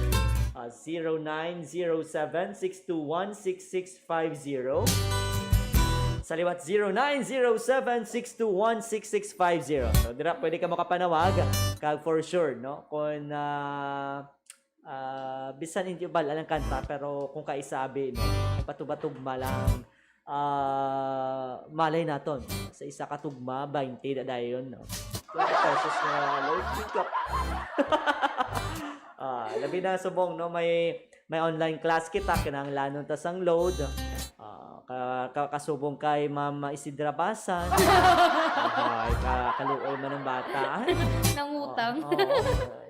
0907-621-6650. Sa liwat 0907-621-6650. So dira pwede ka makapanawag kag for sure no kung bisan hindi bal alang kanta pero kung kaisabi no patubag-tugma lang malay naton sa isa ka tugma 20 na dayon no 20 pesos na load pick up. Labi na subong no may online class kita kinahanglan ta sang load kasubong kay Mama Isidra Basan. Ay kaluoy man ng bata. Nangutang.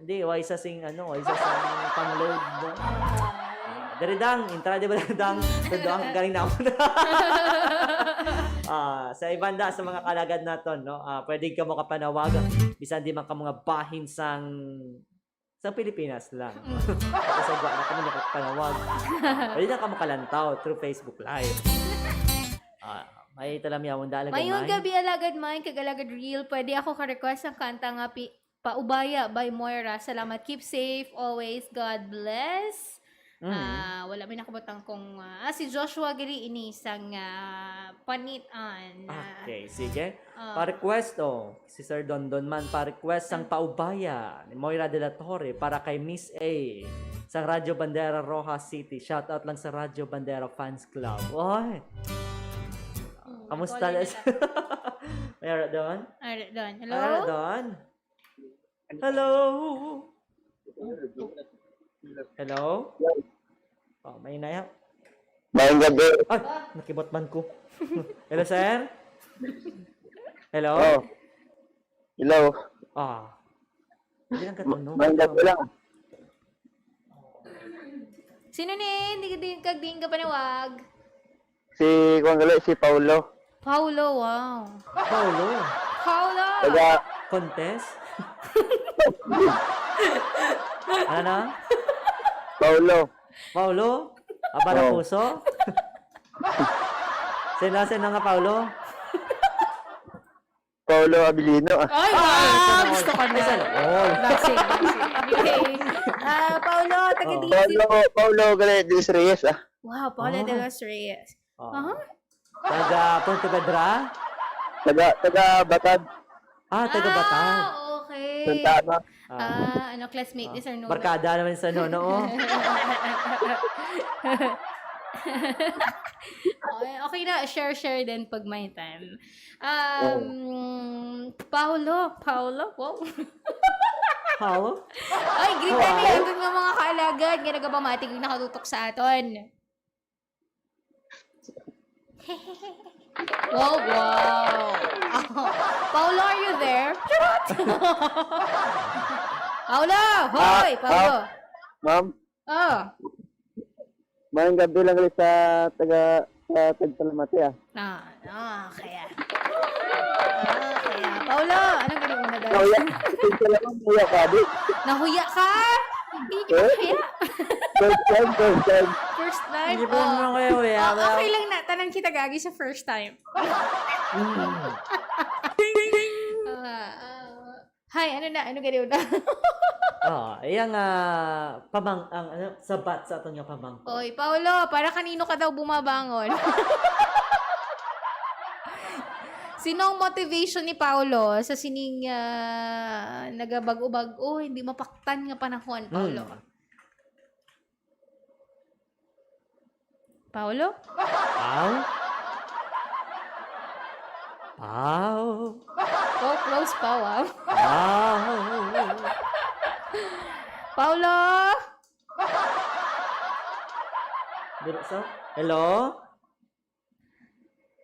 Hindi, why sa sing pang-load mo. Daridang, intra di ba daridang? Tudong, galing na ako na. Sa ibanda sa mga kalagad naton, no? Pwede ka mo kapanawag. Bisan di man ka mga bahin sa Pilipinas lang. Kasi ba na kami nakapanawag. Pwede na ka mo kalantaw through Facebook Live. May talamyawon da alagad Mayong gabi alagad main kag alagad real. Pwede ako ka-request ang kanta nga Paubaya by Moira. Salamat. Keep safe always. God bless. Wala may nakabutang kung si Joshua Giri ini sang panitan. Okay, sige. Pa-request si Sir Dondon man pa-request sang Paubaya ni Moira de la Torre para kay Miss A sa Radyo Bandera Rojas City. Shout out lang sa Radyo Bandera Fans Club. Oy. Kamusta? Mayroon doon? Hello? Mayroon doon? Hello? Hello? May inaya. Mayang gabi. Ay, nakibot man ko. Hello, sir? Hello? Oh. Hello. Hindi lang katanong. Mayang gabi lang. Sino ni? Hindi ka panawag. Si Paulo. Paulo, wow. Paulo? Taga, Contest? Ano na? Paulo? Abara Oh. puso? Sino nga Paulo? Paulo Abilino. Ay, wow! Gusto ko na. Ay, sana all. Lasing. Anyway, Paulo, taga-DC. Paulo Galedis Reyes, ah. Wow, Paulo Ah. de los Reyes. Oh. Taga Pontevedra? Taga Batad. Taga Bataan. Okay. Santa Ana. Classmate ni Sir Nuno. Barkada naman sa Nono. Oh. Okay na, share din pag may time. Paulo, wow. How? Ay, grita na yan dun nga mga kaalagad. Nga nagabamatig yung nakatutok sa aton. Wow. Paulo, are you there? Charot! Paulo! Hoy, Paulo! Ma'am, Oh. maayong gabi lang ulit sa Tagsalamati, ah. Kaya. Paulo, anong galing mo na dahil? Nauya, Tagsalamati, nauya ka, di. Nahuya ka? Hindi ka kaya. First time. First time? Hindi pa naman kayo eh. Okay lang na. Tanang kita gagi sa first time. Hi, ano na? Ano ganyan na? Iyang sabat sa atong nga pamang. Oy, Paulo, para kanino ka daw bumabangon? Sino ang motivation ni Paulo sa sining nagabago-bago, hindi mapaktan nga panahon, Paulo? Paulo? Go close, Pau. Paulo? Hello?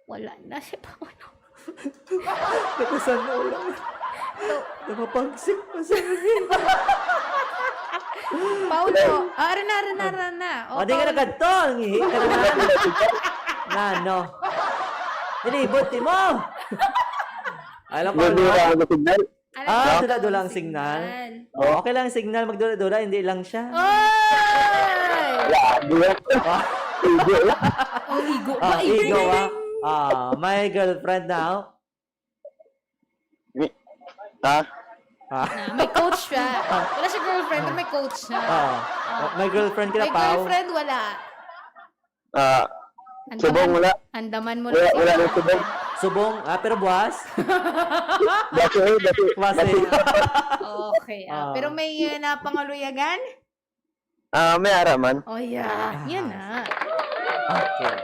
Wala na si Paulo. Nakusan na ulang. Napapagsik pa sa akin. Paulo, ara na. Di ka na kanto. Ngihi ka naman. Nano? Nilibot mo. Alam ko, Dula ang signal. dula-dula ang signal. Okay lang ang signal. Magdula-dula, hindi lang siya. Oy! Igo. Ego, my girlfriend now. May coach siya. Wala siya girlfriend, pero may coach siya. My girlfriend ka na, May Pao. girlfriend, wala. Subong wala. Andaman mo Wala na subong. Subong, pero buwas. Dati. Buwas eh. Okay. Pero may napangaluyagan? May araman. Oh, yeah. Yan na. Okay.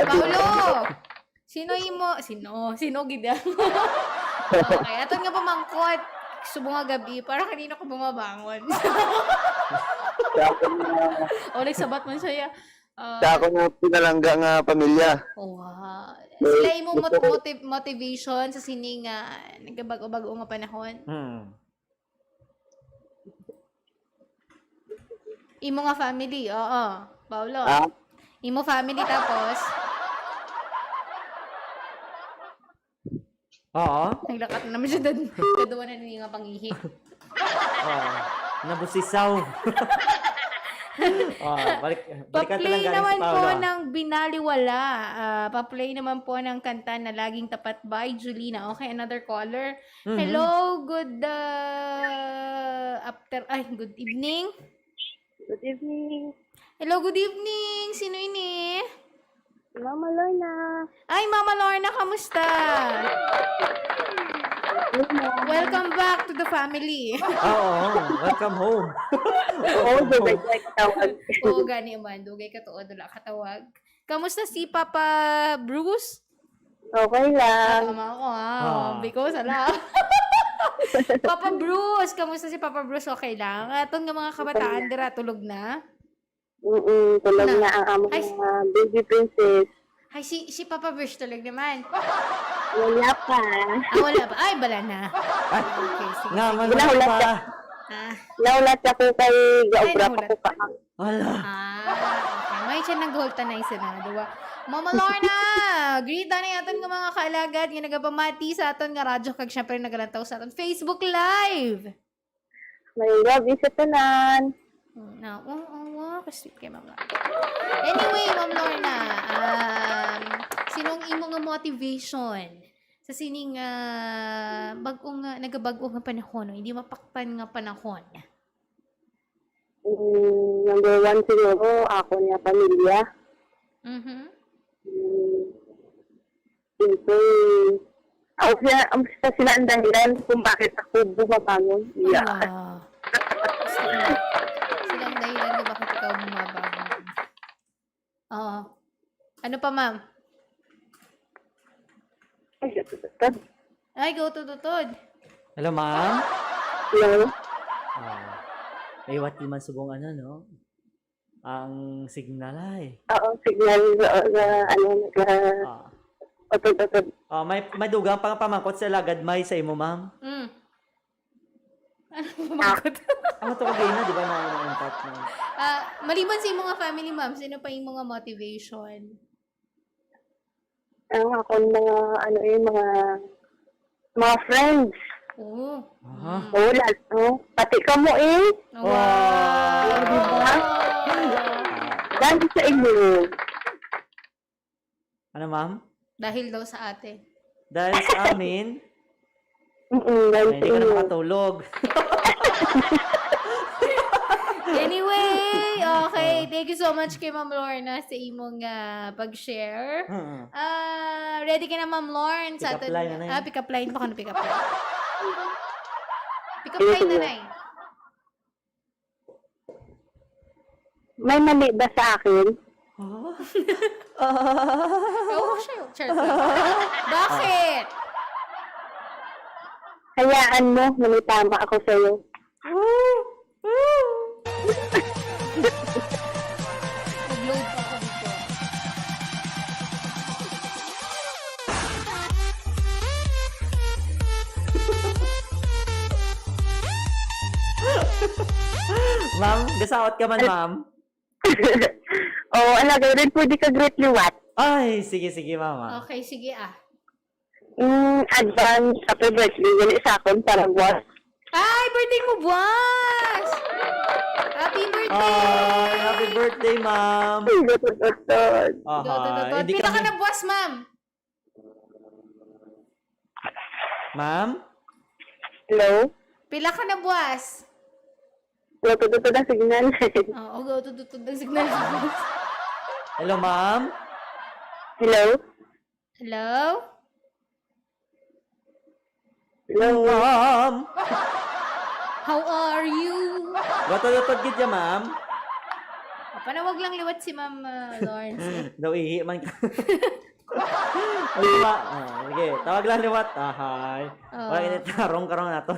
Paulo! Sino gida? Okay, ato nga pamangkot. Subong nga gabi, para kanino ka bumabangon? Nagsabat man siya. Sa ako nga pinalangga nga pamilya. Wow. Sila imong motivation sa sining nagabago-bago nga panahon. Imo nga family, oo. Paulo. Imo family tapos Oo. naglakat na naman siya doon. Kaduwa na niya nga pangihi. Nabusisaw. Balikan na Pa-play lang galing naman si po Paolo. ng Binaliwala. Pa-play naman po ng kanta na Laging Tapat by Julina. Okay, another caller. Hello, good good evening. Good evening. Hello, good evening. Sino ini? Mama Lorna. Ay, Mama Lorna, kamusta? Welcome back to the family. Welcome home. Dugay katawag. Oo, gani man. Dugay ka tuod, wala katawag. Kamusta si Papa Bruce? Okay lang. Tama ako because Papa Bruce, kamusta si Papa Bruce? Okay lang. Atong nga mga kabataan dira tulog na. Tulog na ang among Ay, baby princess. Ay, si Papa Bruce tulog naman. Wala pa. Wala ba? Ay, bala na. Okay, sige. Naman Nahulat pa. ka. Naulat ako kay gaobra nahulat. ko pa. Wala. Okay. May siya nag-holta na isa na. Diba? Mama Lorna! Greet na aton nga mga kaalagad nga nagapamati sa aton nga radyo kag syempre nagalantaw sa aton Facebook Live. May gabi sa tanan. Kasi kay Mama. Anyway, Ma'am Lorna, sinong imo nga motivation sa sining bagong nagabag-o nga panahon, no? Hindi mapakpan nga panahon. Number one siguro, ako niya pamilya. Mhm. Siyempre, ako sila ang dahilan kung bakit ako bumabangon. Yeah. Wow. Silang dahilan kung bakit ikaw bumabangon. Oo. Ano pa, ma'am? Ay, go to tutod. Hello, ma'am? Hello? May what man subong ano, no? Ang signal ay. Oo, signal Ah. otod. May dugang pang pamangkot sa lagad may sa imo, ma'am. Ano bumakot? Ang to kagay na, di ba, na untat na. Maliban sa mga family, ma'am, sino pa yung mga motivation? Ang ako mga friends. Oo. Oo, lahat. Pati ka mo Wow. Diba? Dahil sa inyo. Ano, ma'am? Dahil daw sa ate. Dahil sa amin, Dahil ay, sa hindi ka na inyo. makatulog. Anyway, okay. Thank you so much kay Ma'am Lorna sa imong pag-share. Ready ka na, Ma'am Lorne? Pick up line na na yun. Pick up line. Baka na pick up line. Pick up line na na eh. May mali ba sa akin? Oo, sure. Bakit? Hayaan mo, tama ako sa'yo. Nag-load pa ako dito. Ma'am, gasawat ka man, ma'am. Oo, alaga rin pwede ka great liwat. Ay, sige, mama. Okay, sige Advance happy birthday. Gali sa akong parang boss. Ay, birthday mo, Buwas! Happy birthday! Ay, happy birthday, ma'am. Gutod. Aha, hindi Pila ka kami... na, Buwas, ma'am? Ma'am? Hello? Pila ka na, Buwas? Gutod ang signal. Oo, go to ng signal. Hello, ma'am? Hello? Hello? Hello? Ma'am? How are you? Gatod gid ya, ma'am. Panawag lang liwat si Ma'am Lawrence. Daw ihi man ka. Diba? Sige, tawag lang liwat. Hi. Wala ini tarong karong nato.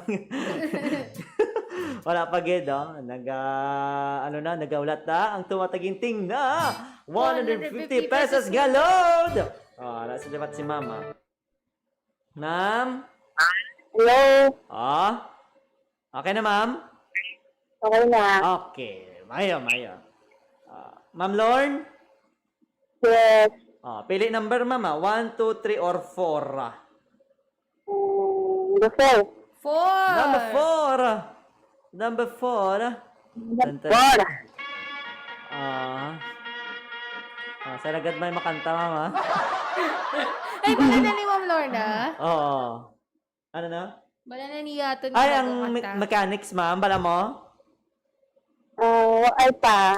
Wala pa gid, nagaulat na ang tumataginting na 150 pesos galod. Nasa liwat si mama. Ma'am? Hello? Okay na, ma'am? Okay na. Okay. Mayo. Ma'am Lorne? Yes. Pili number, mama. 1, 2, 3, or 4. Gusto. 4! Number 4. Bora. Saragad may makanta, mama. Ay, bala na ni Ma'am Lorna. Oo. Ano na? Bala na ni Yaton. Ay, ang mechanics, ma'am. Bala mo? Ay pa.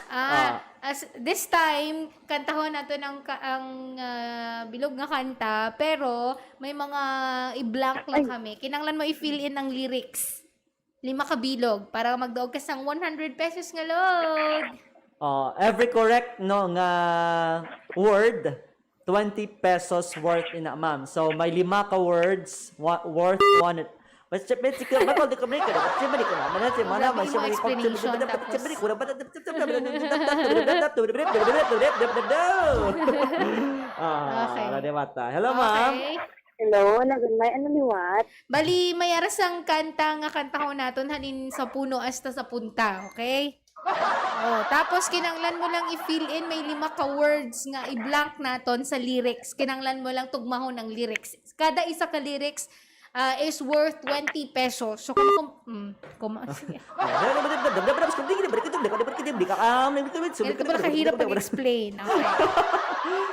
This time, kantahon nato ng ang bilog nga kanta, pero may mga i-blank lang kami. Kinanglan mo i-fill in ang lyrics. 5 ka bilog para magdaog ka sang 100 pesos nga load. Every correct nga word, 20 pesos worth ina, ma'am. So, may 5 ka words worth 1. Mas chapit ka ba ko de kamay ka. Chapit ko na. Mana si mana mas chapit ko. Chapit ko na. Hello, ma'am. Okay. Hello? Nagunmay ano liwat? Bali, may aras ang kanta nga kantahon naton halin sa puno hasta sa punta, okay? Tapos kinanglan mo lang i-fill in, may 5 ka words nga i-blank naton sa lyrics. Kinanglan mo lang tugmahon ng lyrics. Kada isa ka lyrics is worth 20 pesos. So, sige. Ganito pala kahirap pag-explain. Okay.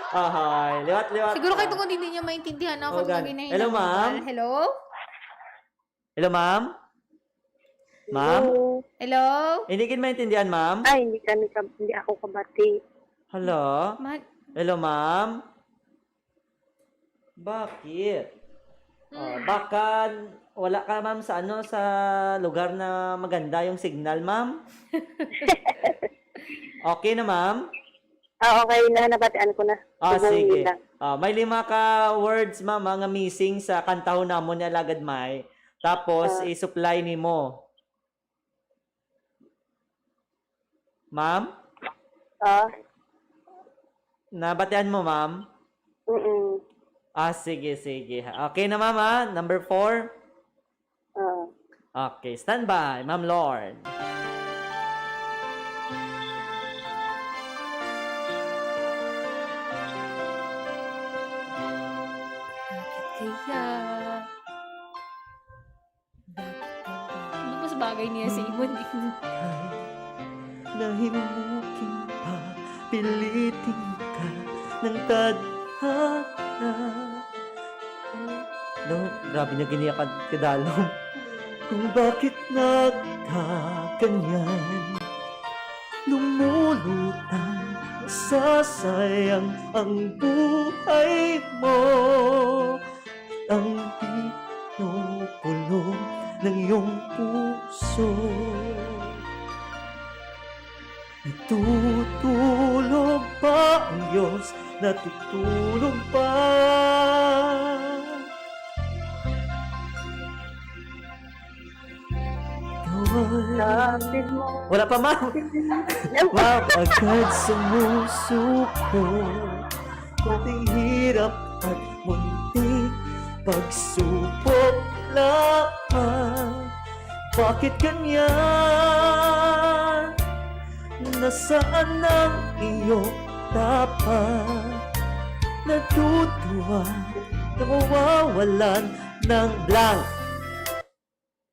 Ahay, liwat. Siguro kahit kung hindi niya maintindihan ako Oh, kung gan- ginahin Hello, ako. ma'am? Hello? Hello, ma'am? Ma'am? Hello? Hindi kin maintindihan, ma'am? Ay, hindi ako kabati. Hello? Ma- Hello, ma'am? Bakit? Baka wala ka, ma'am, sa sa lugar na maganda yung signal, ma'am? Okay na, ma'am? Okay na, nabatian ko na. Sige. May 5 ka words, ma'am, nga missing sa kantahon namon ni Alagad May. Tapos, i-supply ni mo. Ma'am? Nabatian mo, ma'am? Sige. Okay na, ma'am, ha? Number 4? Okay, stand by, Ma'am Lord. Kaya... Ano mas bagay niya sa ibon eh. Nahimuking pa, piliting ka ng tadhana. No, grabe niya giniyak kadalom. Kung bakit nagkaganyan, lumulutang masasayang ang buhay mo. Ang pinupulo ng iyong puso. Natutulog ba ang Diyos? Natutulog ba? Lapit mo. Wala pa, ma'am. Mapagkat sumusuko, konting hirap at munting pagsubok lamang. Bakit ganyan? Nasaan ang iyong tapat? Natutuwa, nawawalan ng blank.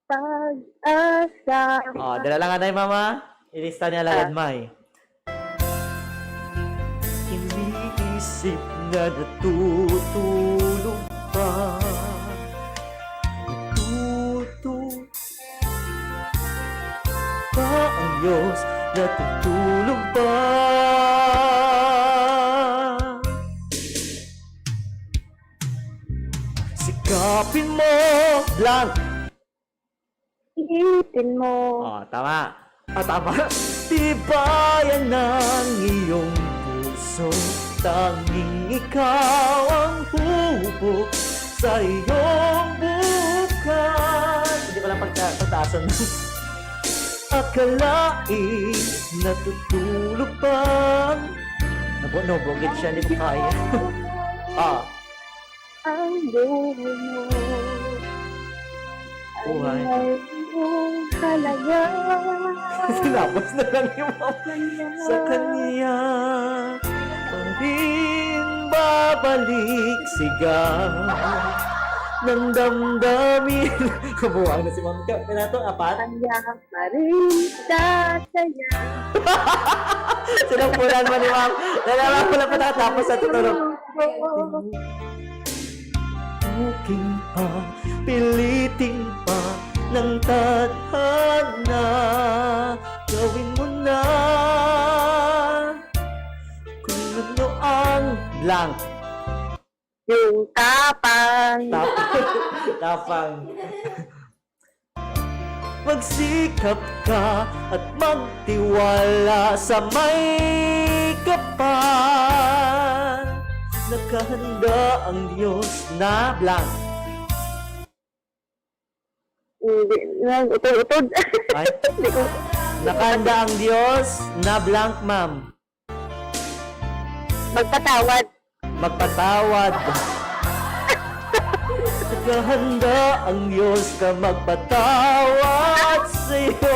Pag-asa. Dala lang nga mama. Ilista niya Alagad May. Iniisip na natutulog pa. Natutulog pa ang Diyos? Natutulog ba? Sikapin mo, blank. Iitin mo. Tama. Tama. Tibayan ng iyong puso, tanging ikaw ang hubog sa iyong bukas. Hindi ko lang pagtaasan. Akalain natutulog pa. Nabugit siya, hindi ko kaya. Ang buhay mo. Buhay. Ay iyong halaga. Sinapos na lang yung sa kanya. Pa rin babalik sigaw ng damdamin. Kabuwang na si Ma'am Ka. Pinato, apat? Kanya pa rin sasaya. Sinampulan mo ni Ma'am. Nalaman ko lang patatapos sa tutulog. Tuking pa, piliting pa ng tadhana. Gawin mo na kung ano ang blank. Yung tapang. Tapang. Magsikap ka at magtiwala sa may kapal. Nakahanda ang Diyos na blank. Utod-utod. Ay, nakahanda ang Diyos na blank, ma'am. Magpatawad. Magpatawad. Nakahanda ang Diyos na magpatawad sa'yo.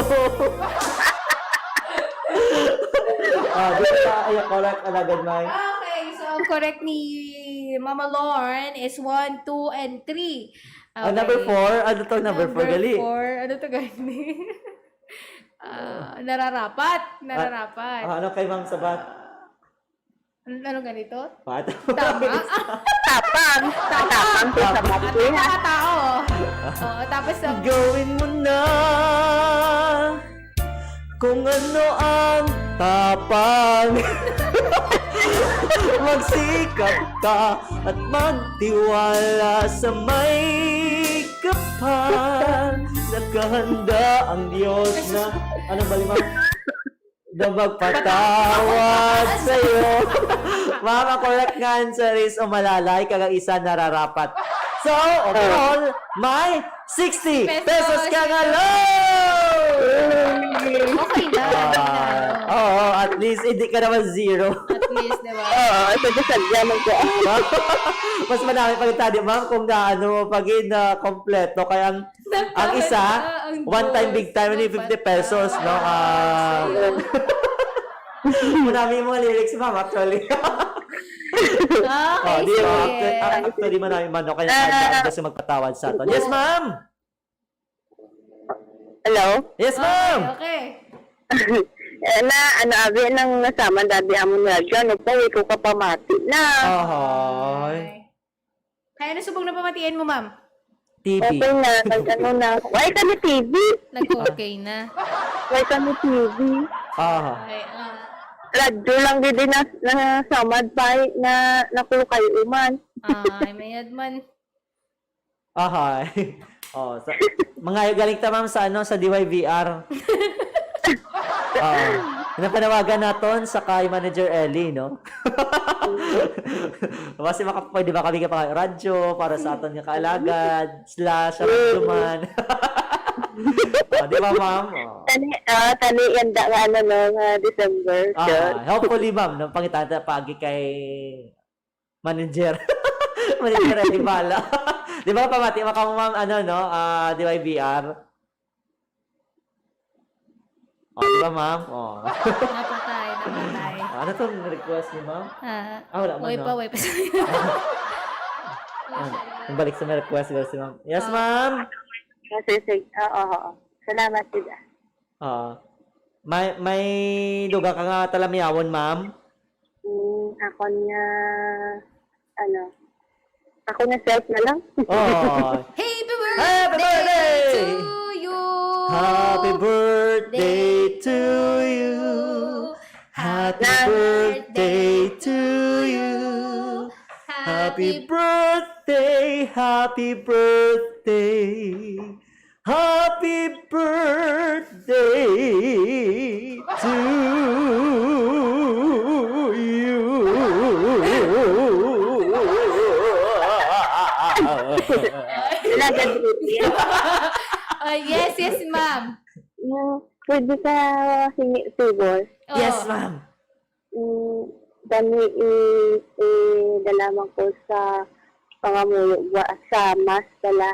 Ayak ko lang, Alagad May. Okay, so correct ni Mama Lauren is 1, 2, and 3. Okay. Number 4, ano to? Number 4, gali. 4, ano to gani? Nararapat. Ano kay Ma'am Sabat? Ano ganito? Pato. Tama? Tapang. Tapang ko sa At mati. yung mga tao. Oo, tapos Gawin mo na kung ano ang tapang. Magsikap ka at magtiwala sa may kapal. Nakahanda ang Diyos na ano ba ma'am? Na magpatawad sa'yo. Mama, correct nga answer is umalalay kagang isa nararapat. So, overall, may 60 pesos ka nga okay na. Oo, at least hindi ka naman zero. At least, di ba? Oo, ito sa sadya mo ko. Mas marami pa rin tayo, ma'am, kung naano mo pagin na kompleto. Kaya ang isa, one time, big time, hindi 50 pesos, no? Marami yung mga lyrics, ma'am, actually. Okay, Di ba? sige. Actually, marami man, no? Kaya nag kasi magpatawad sa atin. Yes, ma'am! Hello? Yes, ma'am! Okay. Na, ano, abi, nang nasama dati amon na dyan, upawi ko kapamati na. Ahoy. Kaya nasubong na pamatiin mo, ma'am? TV. Okay na, nag-ano na. Why kami TV? Nag-okay na. Why kami TV? Aha. Okay, Radyo lang din na samad pa na nakulo kayo uman. ay, may adman. Aha. Oh, mga galing ta ma'am sa ano sa DYVR. Napanawagan naton sa kay Manager Ellie, no? Kasi pwede ba kami ka radyo para sa aton nga kaalagad / radyo man. Di ba ma'am? Tani yan da nga ano no, December. Hopefully ma'am, no, pangitata pagi kay Manager. Manager Ellie bala. Di ba pamati maka ma'am ano no, DYVR? Di ba ma'am? Napatay. Ano tong request ni ma'am? Wala man, Way no? pa. Balik sa may request ko si ma'am. Yes, ma'am. Sige. Oo. Salamat sila. May lugar ka nga talamiyawon, ma'am? Ako niya, ano, ako na self na lang. Oh. Happy Happy birthday to you! Happy birthday to you. Happy birthday to you. Happy birthday, happy birthday. Happy birthday to you. Yes, ma'am. Pwede ka hingi favor. Yes, ma'am. Dami dalaman ko sa pangamuyo sa mas pala.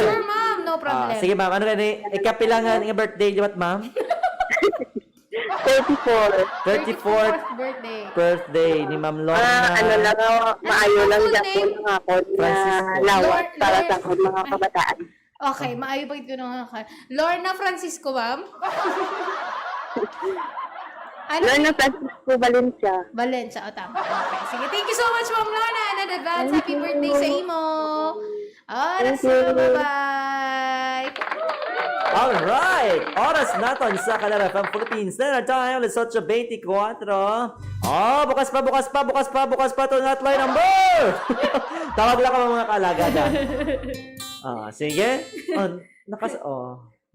Sure, ma'am. No problem. Sige, ma'am. Ano gani? Ikapilangan ng birthday, di ba, ma'am? 34. 34th birthday ni Ma'am Lorna. Ano lang, maayo lang full dyan name? po ng ako na Francisco. lawat para Lord- sa mga kabataan. Okay, maayo pa ito nung Lorna Francisco, ma'am? Ano? Lorna Francisco Valencia. Valencia, tama. Okay, sige. Thank you so much, Ma'am Lorna. In advance, happy birthday sa imo. Oras Thank you. na, bye-bye. Alright! Oras natin sa Canada FM Philippines. Standard time, alas 8:24. Bukas pa ito ng hotline number! Tawag lang ka mga kaalaga dyan. Sige.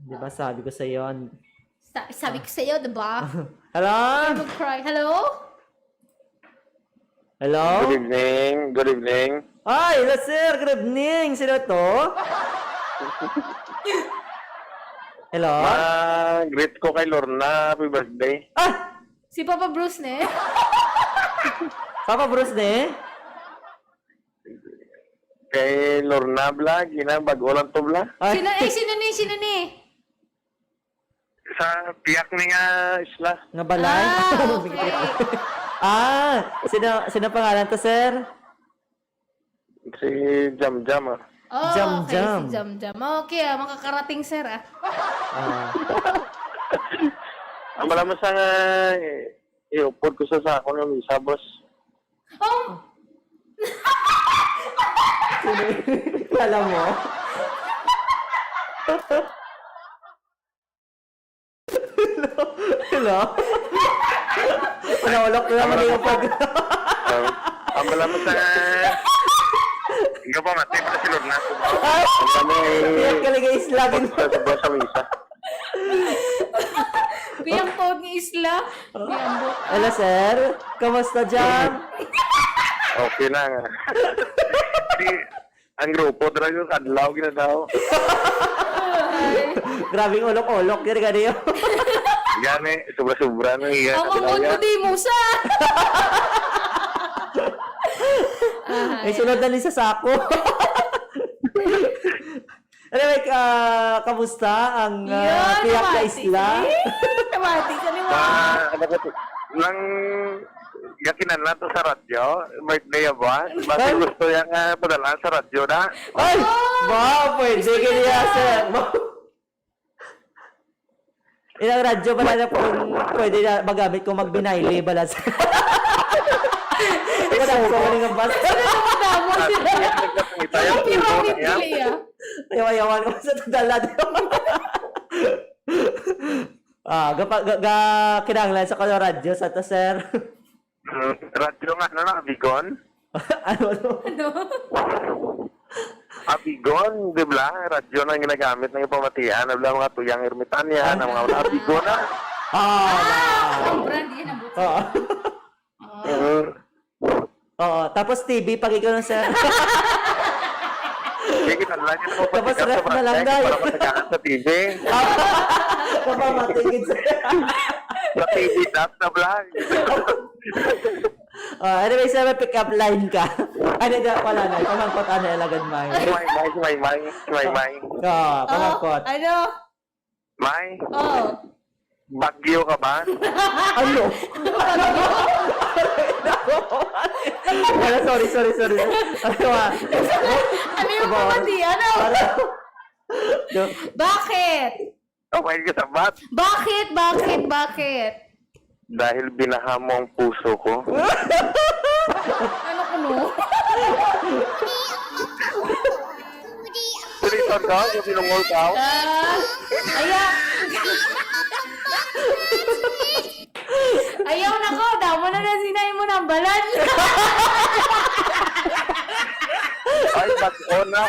Di ba sabi ko sa iyo? Sabi ko sa iyo, diba? Hello? Mag-cry. Hello? Hello? Good evening. Ay, hello sir. Good evening. Sino to? Hello? Greet ko kay Lorna. Happy birthday. Si Papa Bruce, ne? Papa Bruce ne? Kay Lorna Vlog, bago lang to vlog. Ay, Sino ni? Sa tiyak ni nga isla. nga balay? Okay. Sino pangalan to, sir? Si Jam. Oh, Jam. okay. Si Jam. Okay, makakarating, sir, Ang malaman sa nga, iupod ko sa sako ng isa, boss. Oh! Alam mo? Hello? Panaulok ko naman yung pag... Ang malaman sa... Ikaw pa, Mati, pa si Lornabla. Ang dami Yan kaligay islagin mo. sa misa. Kuyang tawag ni Isla. Kuyang Hello, sir. Kamusta dyan? Okay na nga. Ang grupo talaga yung kadlaw, ginadaw. Grabing ulok-ulok. Yan ganyan. Gani, sobra-sobra nang iya. Ang mo di Musa. May sunod na rin sa sako. Anyway, kamusta ang tiyak na isla? Namati ka ni Wa. Ano ko to? Nang yakinan na to sa radyo, birthday ba? Bakit gusto yung padalaan sa radyo na? Ay! Ba, pwede kaya, sir. Ilang radyo pala na kung pwede na magamit kung magbinaili balas. Wala ko kung ang bus. Madamo sila. Yung Piramid nila. Ayaw-ayawan ko sa tadala doon. Kinanglan sa kano radyo sa to, sir. Radyo nga, ano na, Abigon? Ano? Abigon, di ba? Radyo na ginagamit ng ipamatian. Di ba mga tuyang ermitanya, ng mga Abigon na. Sobra, di yan ang buti. Oo. Tapos TV, pag ikaw ng sir. Sige, kanlan yun ako Tapos patikas ref sa na lang, barangay guys. para matagaan sa TV. Kapamatigid, sir. Sa TV, dat na vlog. Anyway, sir, may pick up line ka. Ano na pala na? Pamangkot, ano, ilagad may. May. Pamangkot. Ano? May, Oh. bagyo ka ba? Ano? Wala, sorry. Ano ba? Ano yung pamati? Ano? Bakit? Okay ka sa bat? Bakit? Dahil binaha mo ang puso ko. Ano kuno? Tulisan ka? Kung sinungol ka? Ayaw na ko. Damo na sinay mo ng balan. Ay, bago na.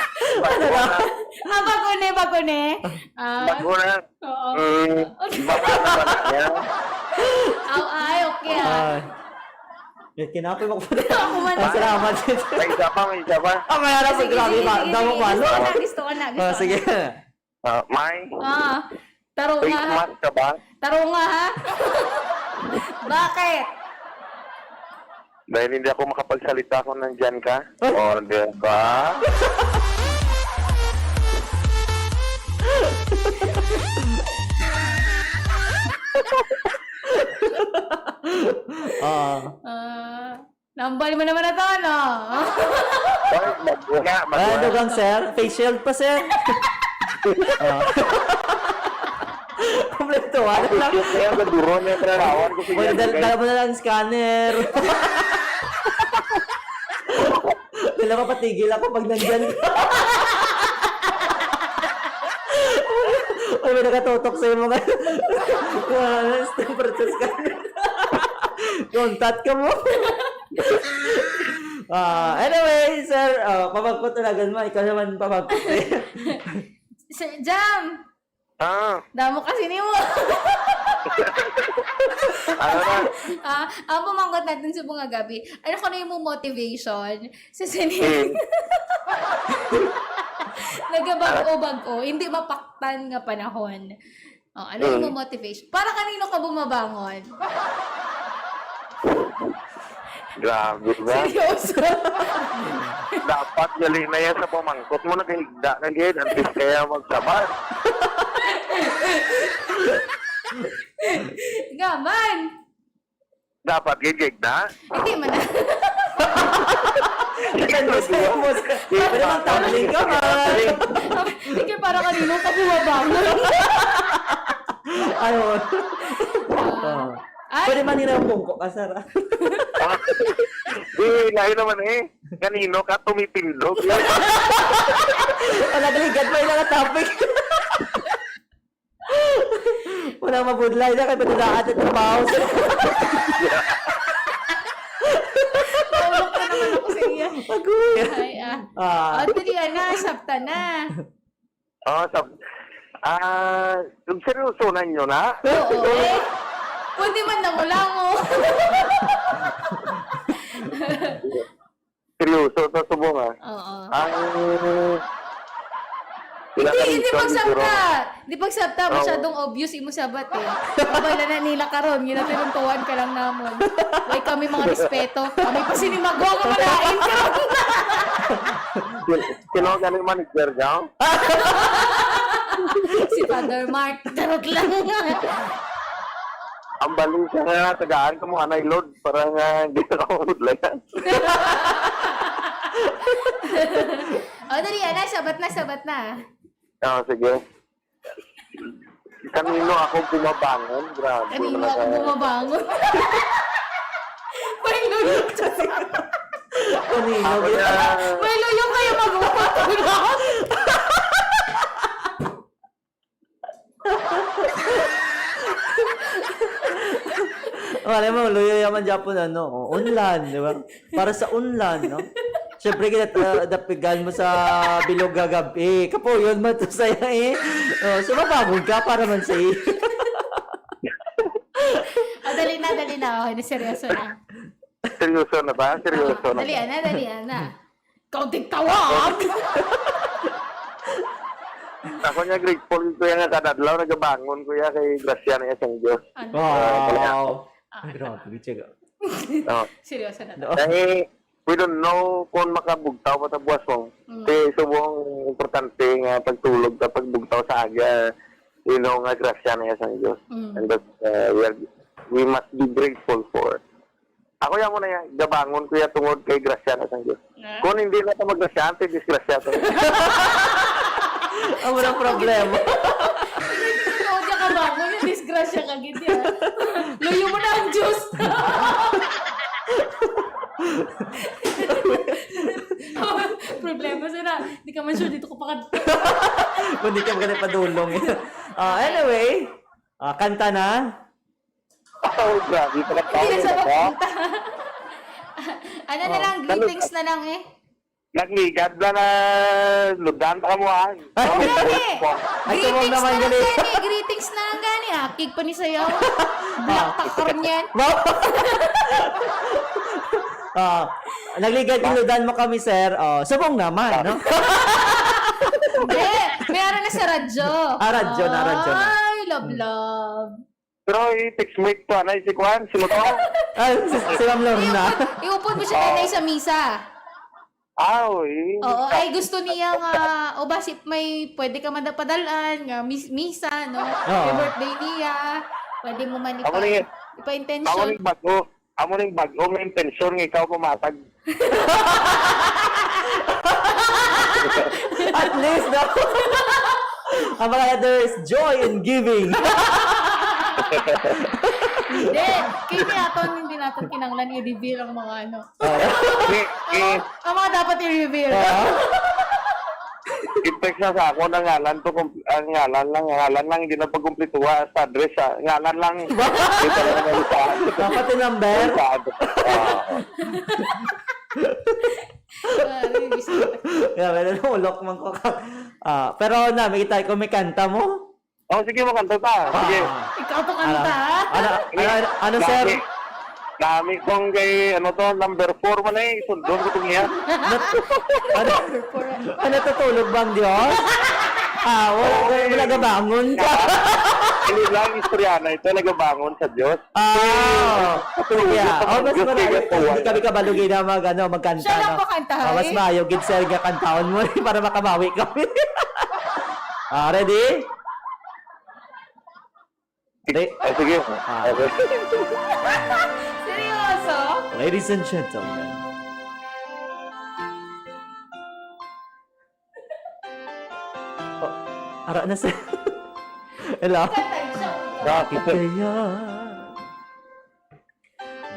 Bagone. Bago na. Oo. Baka na ba na yan? Ay, okay Kinapay mo ko. Ako man. Salamat. May isa pa. Kaya na, grabe ba? Damo pa, no? Gusto ko na. Sige. May, Taro face nga ha. mask ka ba? Taro nga ha. Bakit? Dahil hindi ako makapagsalita kung nandyan ka. O, di ba? Nambal mo naman na to, no? Ay, bago na. Dugang, sir. Face shield pa, sir. Kompleto, ano lang. Kaya gaduro na yung prarawan ko Pwede, dala mo na lang scanner. Dala mapatigil ako pag nandyan ka. May nakatutok sa'yo mga temperature scanner. Contact ka mo. Anyway, sir, pamagpot talaga mo. Ikaw naman pamagpot eh. Sir Jam! Damo kasi ni mo. Ano na? Ang pumangkot natin sa mga gabi. Ano ko na yung motivation? Sa sinin. Nagabago-bago. Hindi mapaktan nga panahon. Ano yung motivation? Para kanino ka bumabangon? Grabe ba? Seryoso? Dapat galing na yan sa pamangkot mo. Nagahigda na gid. Antes kaya magsabat. Gaman! Dapat gigigda. Hindi man na. Ano sa'yo mo? Pwede naman tumbling ka, man. Hindi para kanino ka bumabangon. Ano? Ay, Pwede man nila yung bungko ka, sir. Layo naman eh. Kanino ka tumitindog? Nagligad pa yung mga topic. Walang mabudlay na kayo patulaan at yung mouse. Tulog na naman ako sa iya. Agoy. Ay, dali na, sabta na. Yung seryosonan nyo na? Oo, eh. Pwede man na mo. Seryoso sa subong ah. Oo. Hindi pagsabta. Hindi pagsabta. Masyadong obvious imo sabat eh. Kabala na nila karon, ginapiruntuan ka lang namon. Way kami mga respeto. Kami pa sinimagwa ka malain ka. Sino galing manager ka? Si Father Mark. Tarot lang. Ang bali siya nga, tagaan ka mo anay load para nga hindi na ako udlayan. Dali na, sabat na. Sige. Kanino ako bumabangon? Grabe. Kanino ako bumabangon? May luyo kasi. Kanino? Ako na, May luyo kayo mag-umatulog. Alam mo, luyo yaman Japon, unlan, di ba? Para sa unlan, no? Siyempre, dapigan mo sa bilog gagabi. Kapo, yun man to sa'yo eh. Sumabagod ka para man sa'yo. Dali na. Okay, seryoso na. seryoso na ba? Seryoso na. Dali na. Kaunting tawag! Ako niya grateful ko yan nga kadadlaw, nagabangon ko yan kay Gracia na isang Diyos. Wow. Ay, grabe, Bichega. Seryoso na. Dahil, we don't know kung makabugtaw pa sa buwas mo. Kasi subong importante nga pagtulog sa pagbugtaw sa aga, nga Gracia na isang Diyos. And that we must be grateful for. Ako yan muna yan, gabangon ko yan tungod kay Gracia na isang Diyos. Kung hindi na ito mag-Gracia, disgrasya ito. Ang walang problema. Tinood niya ka ba? Yung disgrasya ka, gid yan. Luyo mo na ang Diyos. Problema sana. Hindi ka man sure dito ko pa Hindi ka maganda padulong. Anyway, kanta na. Grabe, pala Hindi na sa tao. papunta. Ano na lang, greetings na lang eh. Nagligad na ludan pa mo ha. Greetings naman na lang gali. gani. Greetings na lang gani. Akig pa ni sayaw. Black takar niyan. Nagligad iludan mo kami, sir. Subong naman, no? Hindi. Meron na sa radyo. Radyo na. Ay, love. Pero i-textmate ko, si Kwan, si Moto. Si Ma'am Lorna. Iupod mo siya kanay sa misa. Oo, ay gusto niya nga, may pwede ka man na padalaan, nga misa, no? May birthday niya, pwede mo man ipa-intention. Amo ning bago, may intention nga ikaw pumatag. At least, no? Ang mga there's joy in giving. Hindi natin kinanglan i-reveal ang mga ano. Ang mga dapat i-reveal. I-text na sa ako na ngalan to, ngalan lang, hindi na pagkumplituwa sa address, ngalan lang. Dito na naman sa Dapat yung number. Meron ulok man ko. Pero nakita ko may kanta mo. Sige, makanta ta. Sige. Ikaw to kanta, ha? Ano, sir? Dami kong kay, number 4 man eh, sundon ko itong yan. Ano tutulog bang Diyos? Wala gabangon ka. Hindi lang, istoryana ito, nagabangon sa Diyos. Mas marami. Hindi kami kabalugin na magkanta. Siya lang pa kanta, Mas mayo, gid sir, kantaon mo para makabawi kami. Ready? Sige. Seryoso? Ladies and gentlemen. Ara na sir. Hello? Kanta siya. Bakit kaya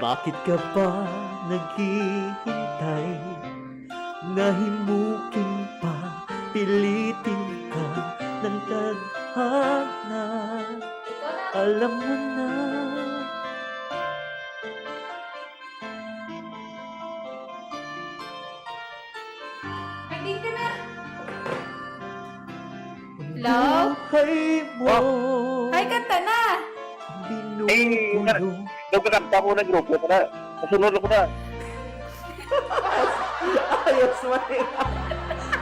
Bakit ka ba naghihintay? Nahimukin pa, pilitin ka ng tadhana. Alam mo na. Hindi ka na. Hello? Buhay mo. Ay, kanta na. Binubulo. Nagkakanta mo na grupo ko na. Nasunod ko na. Ayos mo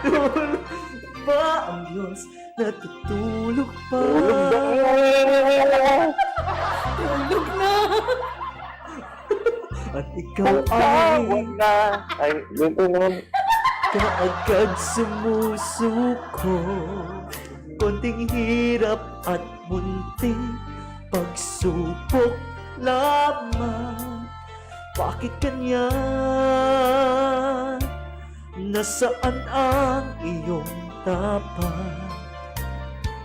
tulog ba ang Diyos? Natutulog pa. Tulog na. At ikaw ay Tawag na. Ay, dito naman. kaagad sumusuko. Konting hirap at munting pagsubok lamang. Bakit ganyan? Nasaan ang iyong tapat?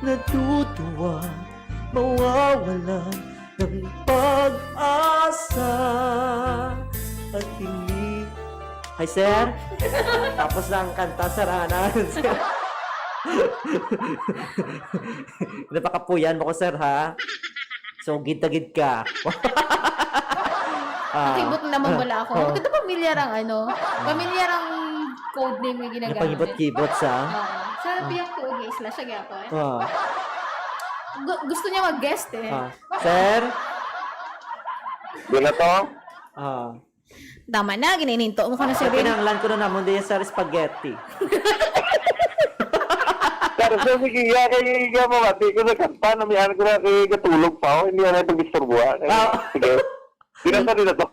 Natutuwa, mawawalan ng pag-asa. At hindi... Hi, sir. Tapos na ang kanta, sir. Sir. Napakapuyan mo ko, sir, ha? So, gid-gid ka. Nakibot naman wala ako. Maganda pamilyar ang pamilyar ang code name yung ginagamit. Napagibot-kibot sa... Sa biyang tugi, slash agapon. Ah. Gusto niya mag-guest eh. Sir? Di na to? Tama na, ginininto mo ka na Sir, sabihin. pinanglan ko na naman din sir spaghetti. Pero sa sige, kaya mamati ko sa kanta, namihan ko na kay katulog pa. Hindi na ipag-disturbuhan. Sige. Di na to.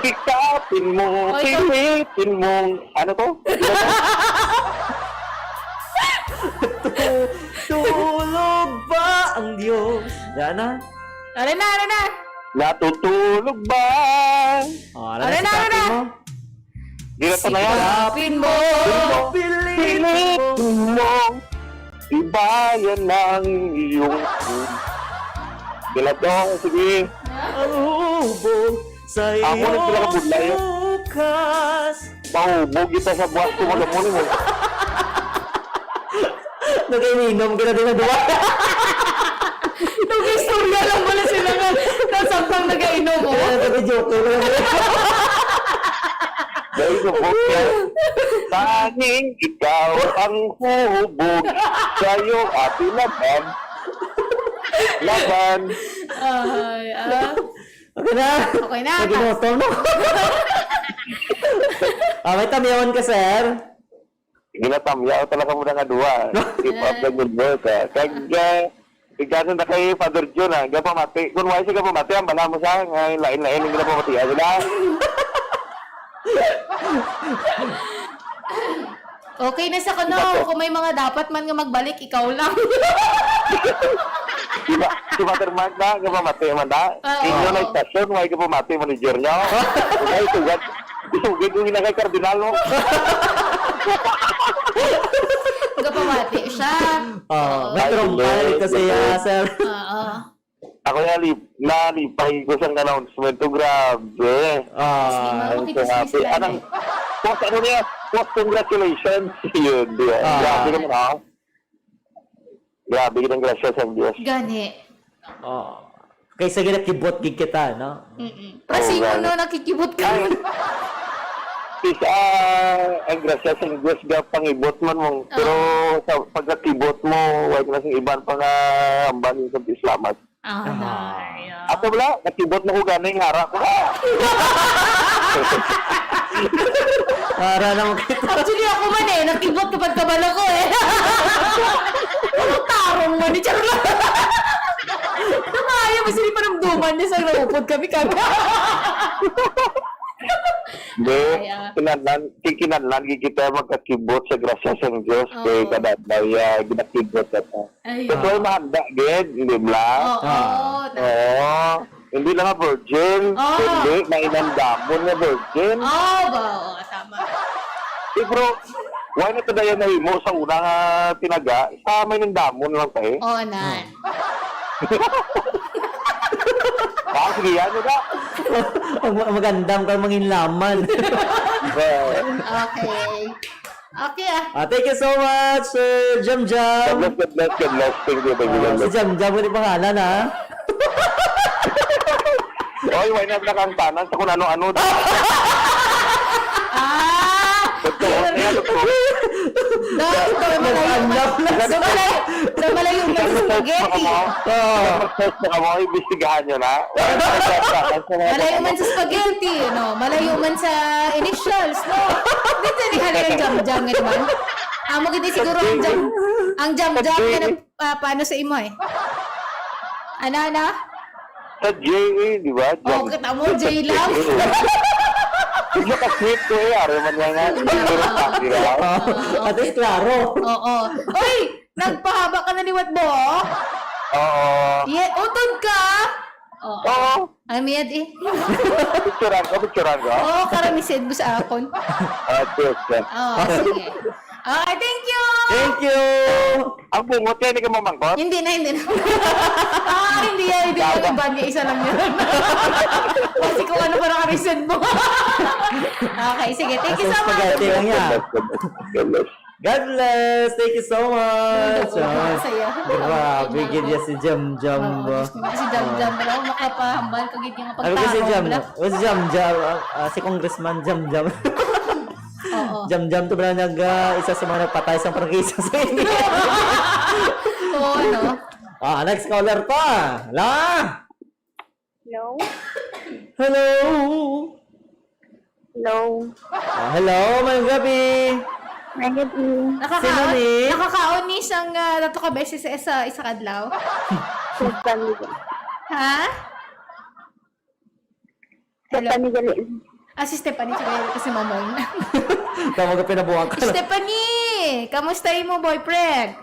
Pikapin mo, pipitin mo. Ano to? Tulog ba ang Diyos? Yan na. Ano na? Natutulog ba? Ano Ano na? Di na to na yan. Pin mo! Pilitin Pilitin mo, ibayan ng iyong Di na to, sige. ang hubog sa Ako na iyong sila kabudlayo. bukas. Mahubog kita sa buwas ko magamunin mo. Nag-ininom ka na din na duwa. Nag-istorya lang pala sila nga. Nasampang nag-ainom mo. Nag-joke ko lang. Dahil sa bukya, tanging ikaw ang hubog sa'yo ating laban. Laban. Okay na. Okay na. Nag-inotom no? May tamiyawan ka, sir. Ginatamyaw talaga mo na nga duwa. Keep up the good work. Kaya, ikaw na kay Father John, gapamati. Kung wala siya gapamati, ang bala mo siya, lain-lain yung gapamati. Sila. Okay na sa kano. Kung may mga dapat man nga magbalik, ikaw lang. Si Father Mark na, gapamati man na. Inyo na istasyon, may gapamati manager niya. Ay, sugat. Isugid yung ginagay kardinal mo. Gapamati siya. May trompal kasi, sir. Oo. Ako nalipay ko siyang announcement. Grabe. Hindi mo Grabe. Anong, post ano niya? Post congratulations. Yun, di ba? Grabe naman ako. Grabe ng grasya sa Diyos. Gani. Kaysa ginakibot gig kita, no? Prasing mo gani. no, nakikibot ka. Isa ang grasya sa Diyos ga pangibot man mo. Pero sa pagkakibot mo, huwag na sa iban pa nga ambanin sa Islamat. Ato wala, nakibot na ko ganing hara ko na. Para naman kita. Actually, ako man nakibot kapag kabalo ko Ano tarong man ni Charlotte? Namaya, mas hindi pa namduman niya sa naupod kami kami. Hindi, kinanlan kita magkakibot sa grasya sa Diyos. Kaya kadadaya, ginakibot ka ta. Kasi ay mahanda, gid, hindi ba? Oo. Hindi lang nga virgin. Hindi, mainandamon na virgin. Tama. Pero, why na tadaya na himo sa unang tinaga? Sa mainandamon lang tayo. Nan. Sige, ano na? Ang magandang kang manginlaman. Okay. Okay Thank you so much, Sir Jam Jam. God bless. Thank you. Si Jam Jam, mo pangalan, ha? Oy, why not nakantanan sa kung ano-ano. Malayo ka sa spaghetti. Mag-search na kamo, ibestigahan nyo na. Malayo man sa spaghetti, no? Malayo man sa initials, no? Dito ni hali ang jam-jam nga naman. Amo gid siguro ang jam-jam nga paano sa imo eh. Ana? Sa J.A., di ba? Oh, kita mo, J lang. Hindi ka sweet ko eh. Ari man yan nga. Di ba? At least klaro. Oo. Uy! Nagpahaba ka na liwat mo, oh? Oo. Utod ka? Oo. Amiyad eh. Picturean ko. Oo, karamisid mo sa akon. Cheers. Oo, sige. Okay, thank you! Thank you! Ang bungot yan, hindi ka mamangkot? Hindi na. Hindi yan iban niya. Isa lang yun. Kasi kung ano parang reason mo. Okay, sige. Thank you so much. Spaghetti lang yan. God bless. God bless! Thank you so much! Saya. Grabe, ganyan si Jam Jam ba? Si Jam-Jam. Wala ko makapahambal. Kagit yung Ano ba si Jam? pagtarong. Si Jam Jam, si Congressman Jam Jam. Oo. Jam Jam to ba isa sa mga nagpatay sa prangkisa sa inyo? Oo, ano? Next caller pa! La! Hello? Hello! Hello? Hello, may gabi! Negative. Sino ni? Nakakaon ni isang nato ka beses sa isa kadlaw. Stephanie. Ha? Hello? Stephanie Galil. Si Stephanie, sige kasi mamon. Tawag ka pinabuhan ka na. Stephanie! Kamusta mo, boyfriend?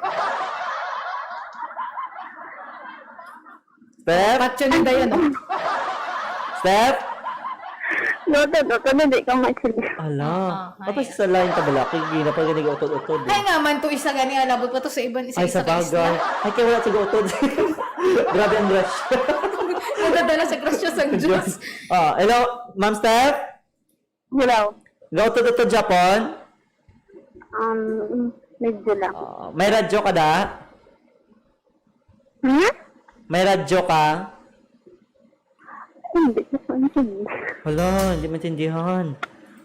Steph? Patyo na yan, oh. Steph? Loto, hindi ka magsili. Ala. Ay. Apa sa line ka bala? Kaya pa ganig utod-utod. Ay naman to isa gani alabot pa to sa ibang Ay, sa bagay. Ay, kaya wala siya utod. Grabe ang rush. Nadadala sa grasya sa Diyos. Hello, Ma'am Steph? Hello? Utod-utod Japon? Medyo lang. May radyo ka da? May radyo ka? Hindi ko magsili. Hala, hindi maintindihan.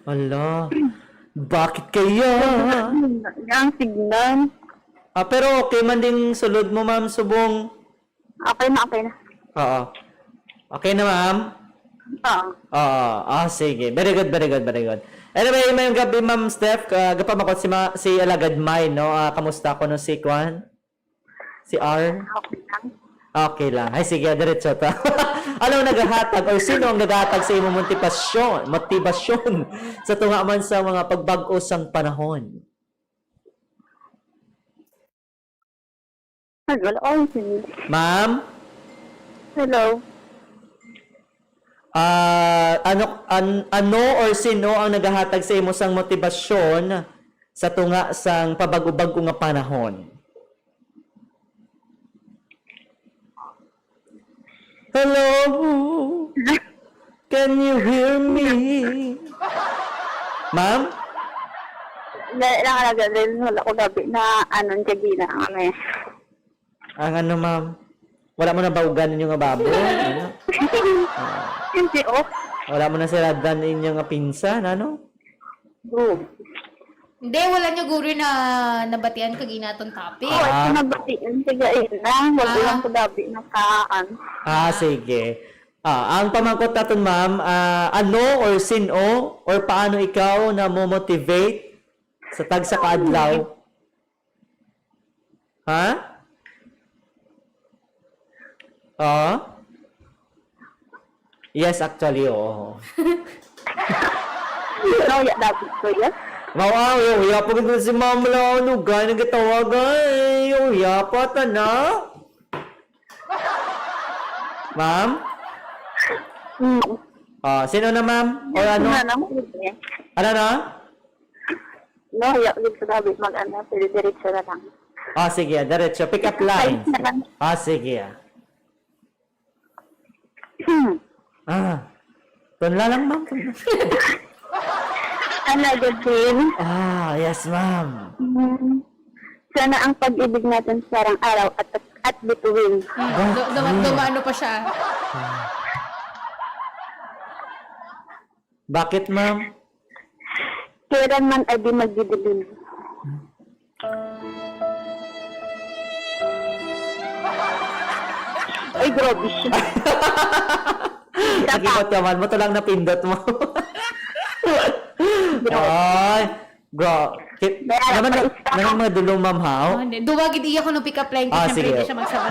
Hala. Bakit kaya? Ang signal. Pero okay man din sulod mo, ma'am, subong. Okay na. Oo. Okay na, ma'am? Oo. Sige. Very good. Anyway, may gabi, ma'am Steph. Gapamakot si Alagad May, no? Kamusta ko no si Kwan? Si R? Okay lang. Okay lang. Ay, sige, diretso ta. Ano naghahatag or sino ang naghahatag sa imong motivasyon sa tunga man sa mga pagbago sang panahon? Wala ko magsili. Ma'am? Hello? Ano or sino ang naghahatag sa imo sang motibasyon sa tunga sang pabago-bago nga panahon? Hello? Can you hear me? Ma'am? Wala ko gabi na kagina kami. Ang ano, ma'am? Wala mo na baugan ninyo nga baboy? Ano? Hindi, Wala mo na siradan ninyo nga pinsan, ano? Hindi, wala niyo guro na nabatian kaginaton topic. Ito nabatiin. Sige, lang. Wala lang ko gabi na kaan. Sige. Ang pamangkot natin, ma'am, ano or sino or paano ikaw na mo-motivate sa tagsa kaadlaw? Ha? Yes, actually, oo. Ya dapat ko yan. Uya pa ganda si ma'am lang, ano, gano'ng kitawagan, uya pa, tana. Ma'am? Sino na, ma'am? O ano? Ano na? No, ya ulit sa gabi mag-ano, pero diretso na lang. Sige, diretso. Pick up lines. Sige. Tunla lang, ma'am. Tunla. Another dream. Yes, ma'am. Sana ang pag-ibig natin sarang araw at bituin. Dumano pa siya. Bakit, ma'am? Kailanman ay di magdidilim. Ay, grabe siya. Nagipot naman mo, ito lang napindot mo. Ay, bro. Naman mga dulong, ma'am, how? Duwagid iya ko nung pick-up line ko. Siyempre Sige. hindi siya magsabat.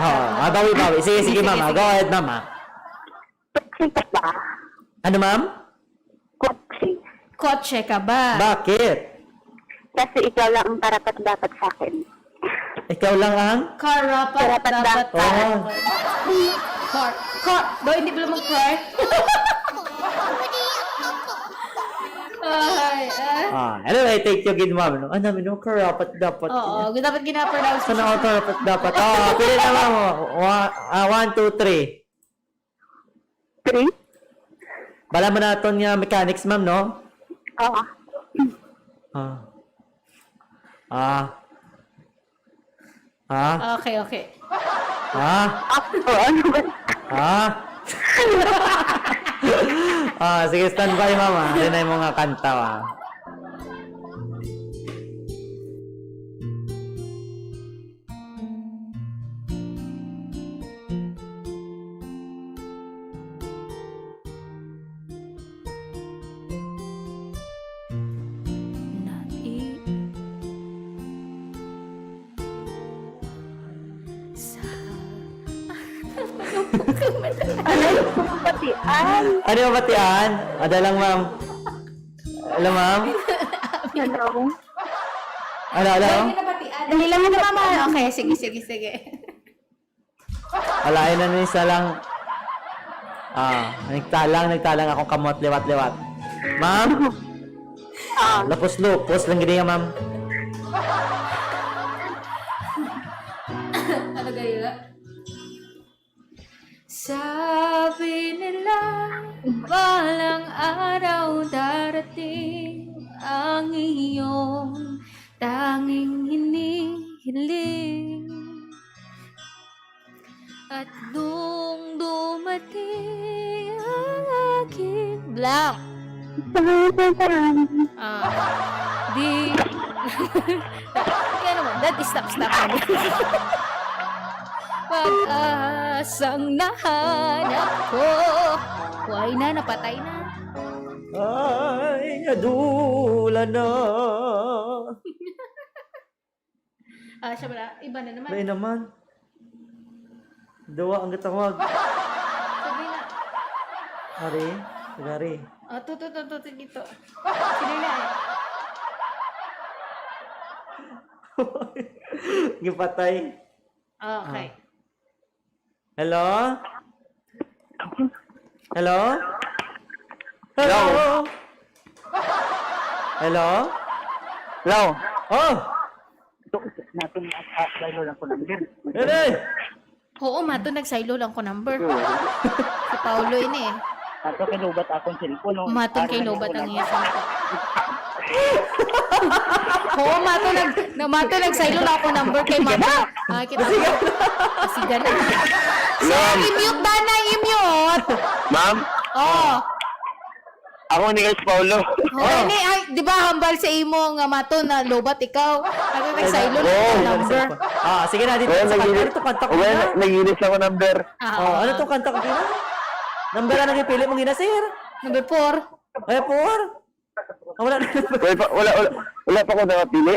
Bawi. Sige, ma'am. sige. Go ahead, ma'am. Toxic ka ba? Ano, ma'am? Toxic. Kotse ka ba? Bakit? Kasi ikaw lang ang karapat dapat sa akin. Ikaw lang ang? Karapat Karapat dapat. Oo. Do, hindi ba mag-car? Anyway, take you again, ma'am. Ano, karapat dapat. Oo, dapat gina-pronounce mo Sana siya. ako karapat dapat. Pili na, ma'am. 1, 2, 3. 3? Bala mo na ito niya mechanics, ma'am, no? Oo. Okay. Ano ba? Sige, standby, mama. Rin na yung mga kanta, Patian. Ano yung batian? Ada lang, ma'am. Hello, ma'am? Hello. Ano? Dali lang na mama. Okay, sige. Wala, yun na isa lang. Nagtalang akong kamot, liwat. Ma'am? Lapos-lupos lang ganyan, ma'am. Ano gaya? Sabi nila, balang araw darating ang iyong tanging hinihiling. At nung dumating ang aking blank, di... Yan naman, that is stop. Pag-asang nahanap ko. Why na, napatay na. Ay, nadula na. Siya pala, iba na naman. May naman. Dawa ang gatawag. Sabi na. Ari. To, dito. Sino na eh? Gipatay. Okay. Hello? Hello? Oh! Ere! Oo, mato, nagsaylo lang ko number. Si Paulo yun eh. Ato kinubat akong cellphone. Matong kay Lobat ang iya ko. Oo, mato nagsaylo lang ako number kay mama. Kita ko. Kasi gana. So, i-mute ba na, i-mute? Ma'am, ako ni Guys Paulo. Ay, di ba hambal sa imo nga mato na Lobat ikaw? Nagsaylo lang ako number. Sige na, dito sa kanta. Ano to kanta ko na? Naginis ako number. Ano to kanta ko na? Number na nagpili mong ina, sir. Number 4. Ay, 4. Wala na. Wala pa ako nakapili.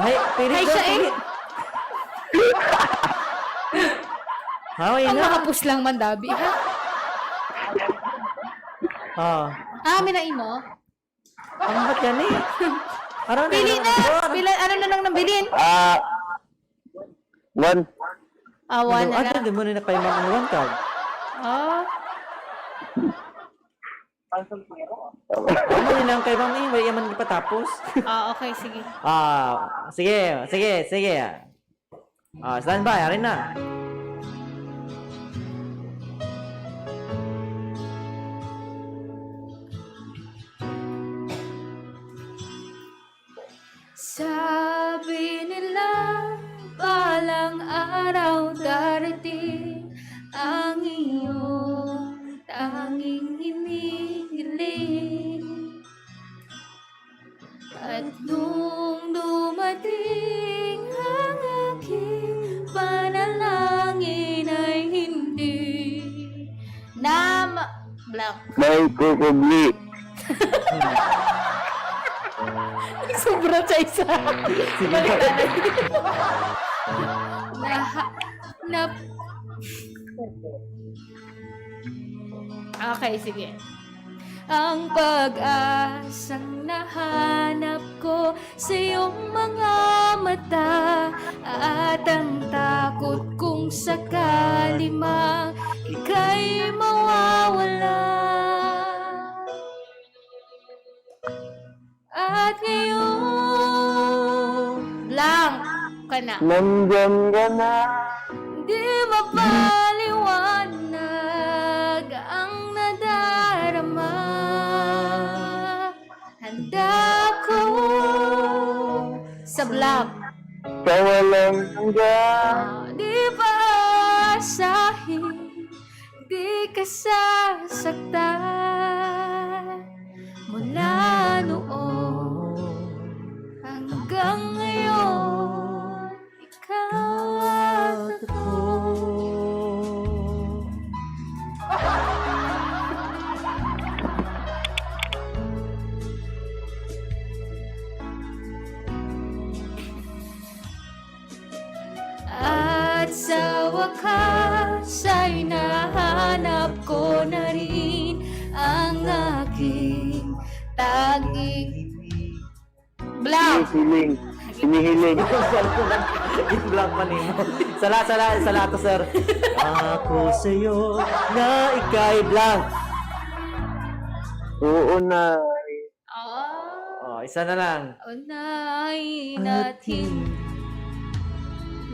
Hey, pili Ay, ko. siya eh. Haway Ang na. makapus lang mandabi, ha? Mina imo? Ang ba't yan eh? Araw Pili na! Ano na lang nabilin? 1. One na lang. Hindi mo na kayo mga 1 card. Ano lang kay Ma'am Iway, yaman ipatapos. Okay, sige. Sige. Stand by, arin na. Sabi nila, balang araw darating ang iyong tanging hinihiling. At nung dumating ang aking panalangin ay hindi na blank. May kukubli. Sobrang sa isa. na Okay, sige. Ang pag-asang nahanap ko sa iyong mga mata at ang takot kung sakali mang ika'y mawawala. At ngayon lang ka na. Nandyan ka na. Di mapaliwanag ang nadarama. Handa ko sa vlog. Sa walang hanggan. Di pa asahin, di ka sasaktan. Mula noon hanggang ngayon, ikaw at ako. At sa wakas ay nahanap ko na rin ang aking tanging blank. Hinihiling. I-vlog pa nimo. Sala to, sir. Ako sa'yo na ika'y blank. Oo na. Oh, isa na lang. Unahin natin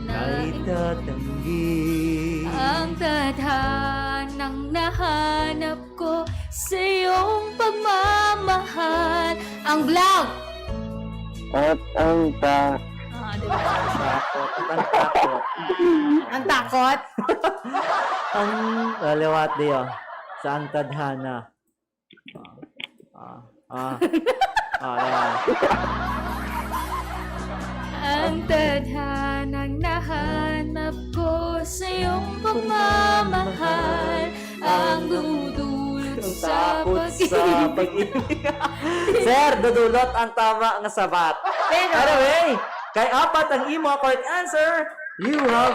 na Itatanggi. ang tadhanang nahanap ko sa iyong pagmamahal. Ang blank! At ang Diba? Takot. Ang takot. Ang takot? Ang lewat diyo. Sa ang tadhana. Yan. Ang tadhanang nahanap ko sa iyong pagmamahal. Ang dudulot Ang sa takot sa pag-ibig. pag-ibig. Sir, dudulot ang tama nga sabat. Pero, Anyway, kay apat ang imo correct answer, you have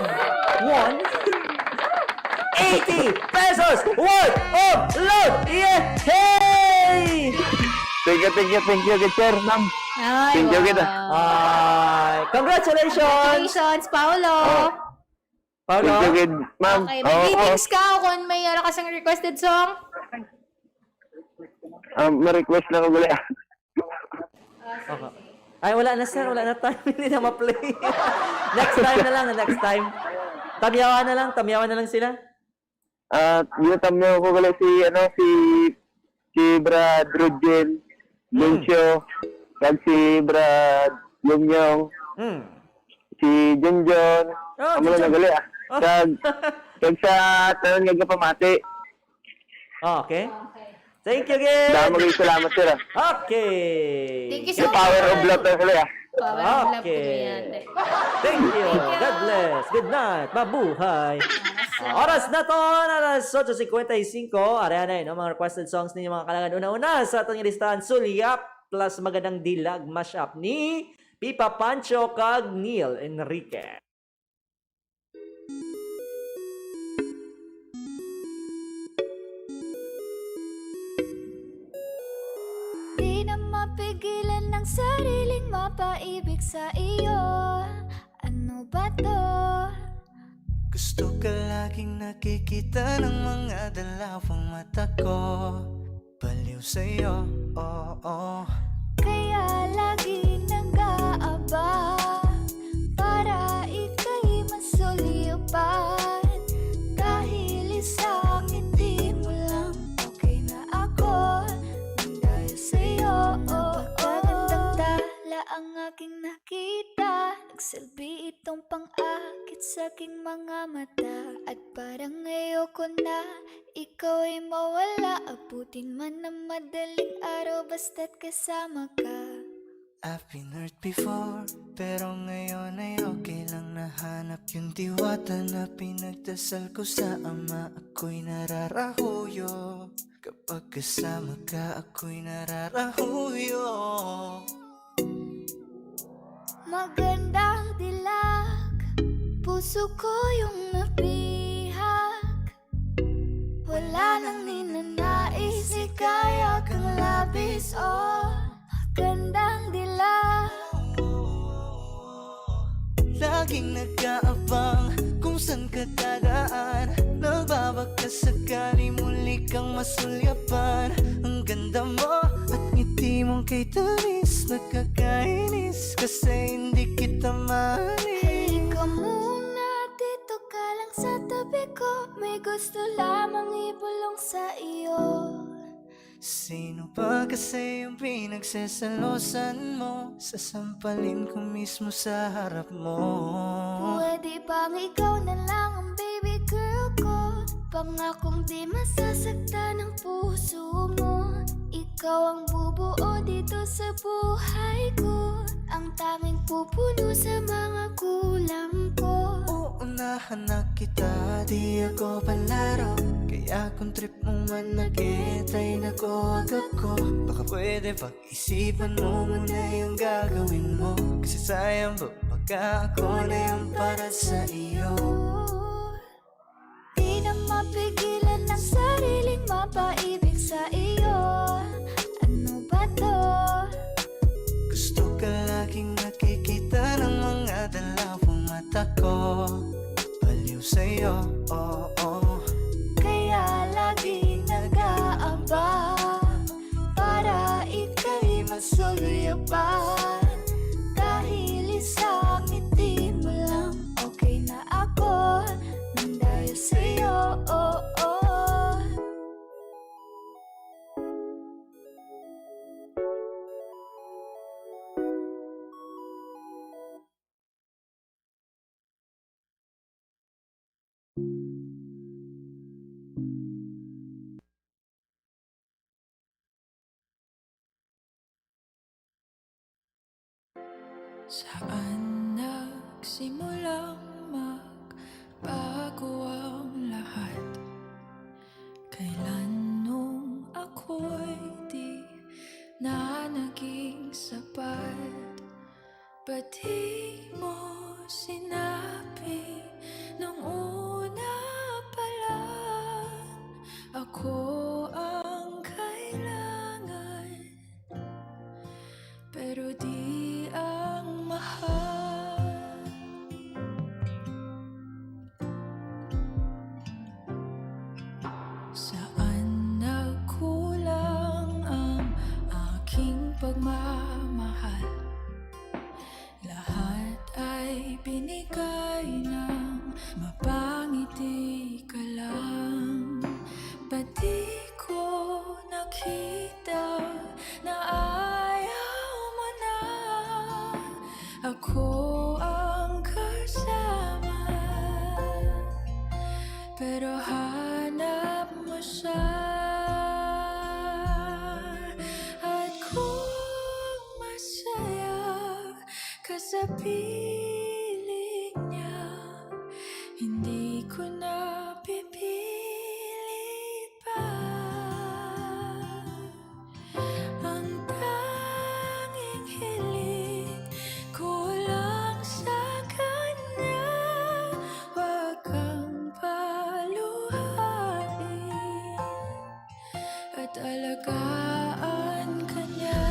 won 80 pesos worth of load! Yeah! Hey! Thank you, good sir, ma'am. ay, Thank you, kita. Congratulations! Congratulations, Paolo! Paolo? Thank you, good, ma'am. Okay, may greetings ka kung may kasang requested song. Ma-request na ko gali. Okay. Ay, wala na sir, wala na time. Hindi na ma-play. Next time na lang, next time. Tamyawan na lang sila. Ginutam niyo ko gali si Brad Rugel, Lucio, kag si Brad Yumyong, si Junjon, Oh, amo na Junjun. gali kag sa tanan nga pamati. Okay. Thank you again. Damo kay salamat sir. Okay. Thank you The so power much. of love na gali. Power of love Okay. kumiyate. Thank you. Thank you. God bless. Good night. Mabuhay. Oras na to, alas 8:55. Ariana, no, mga requested songs ninyo mga kalangan. Una-una sa atong listahan, Sulyap plus Magandang Dilag mashup ni Pipa Pancho kag Neil Enrique. Di na mapigilan ng sariling mapaibig sa iyo. Ano ba to? Gusto ka laging nakikita ng mga dalawang mata ko. Baliw sa'yo, oo. Kaya lagi nag-aaba para ika'y masulipan. Dahil isang ngiti mo lang, okay na ako. Nang dahil sa'yo, napakagandang tala ang aking nakikita. kita. Nagsilbi itong pang-akit sa aking mga mata. At parang ayoko na ikaw ay mawala. Abutin man ng madaling araw basta't kasama ka. I've been hurt before, pero ngayon ay okay lang. Nahanap yung diwata na pinagdasal ko sa ama. Ako'y nararahuyo, kapag kasama ka ako'y nararahuyo. Magandang dilag, puso ko yung nabihag. Wala nang ninanais, ikaya kang labis, oh. Magandang dilag. Laging nag-aabang kung saan ka dadaan. Nagbabaka sakali muli kang masulyapan. Ang ganda mo at ngiti mong kay tamis. Nakakainis kasi hindi kita mahalin. Halika muna, dito ka lang sa tabi ko. May gusto lamang ibulong sa iyo. Sino ba kasi yung pinagsasalosan mo? Sasampalin ko mismo sa harap mo. Pwede bang ikaw na lang ang baby girl ko? Pangakong di masasaktan ang puso mo. Ikaw ang bubuo dito sa buhay ko. Ang tanging pupuno sa mga kulang ko. Uunahan na kita, di ako palaro. Kaya kung trip mong manakit ay nakuwag ako. Baka pwede pag-isipan mo muna yung gagawin mo. Kasi sayang ba baka ako na yung para sa iyo. Di na mapigilan ng sariling mapaibig sa iyo. Ano ba to? Gusto ka laging nakikita ng mga dalawang mata ko. Baliw sa'yo, oh, oh. Kaya laging nag-aabang para ika'y masulyapan. Dahil isang ngiti mo lang, okay na ako nang dahil sa'yo, oh, oh. Saan nagsimulang magbago ang lahat? Kailan nung ako'y di na naging sapat? Ba't di mo sinabi nung una pa lang ako ang kailangan? Pero di ang mahal. Saan nagkulang ang aking pagmamahal? Lahat ay binigay ng mapangiti ka lang. Ba't di ko nakita na ayaw mo na ako ang kasama? Pero hanap mo siya. At kung masaya ka sa piling niya, hindi ko na pipilit pa. Ang tanging hiling ko lang sa kanya, wag kang paluhain at alagaan ka niya.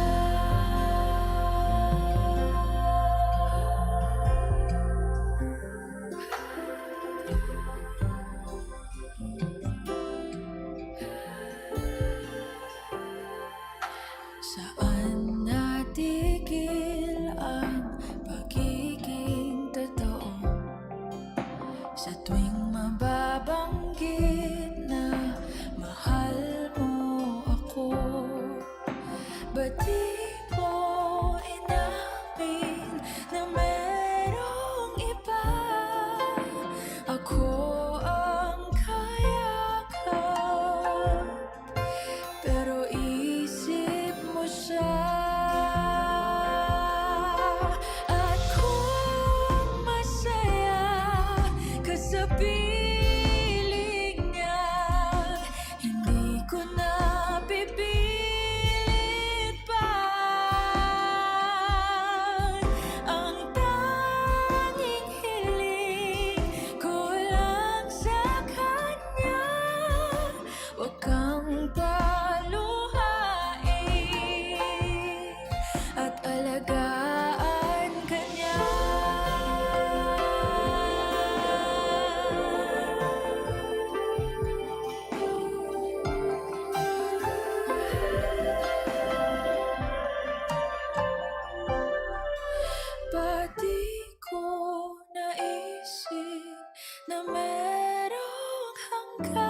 At di ko naisip na merong hanggan.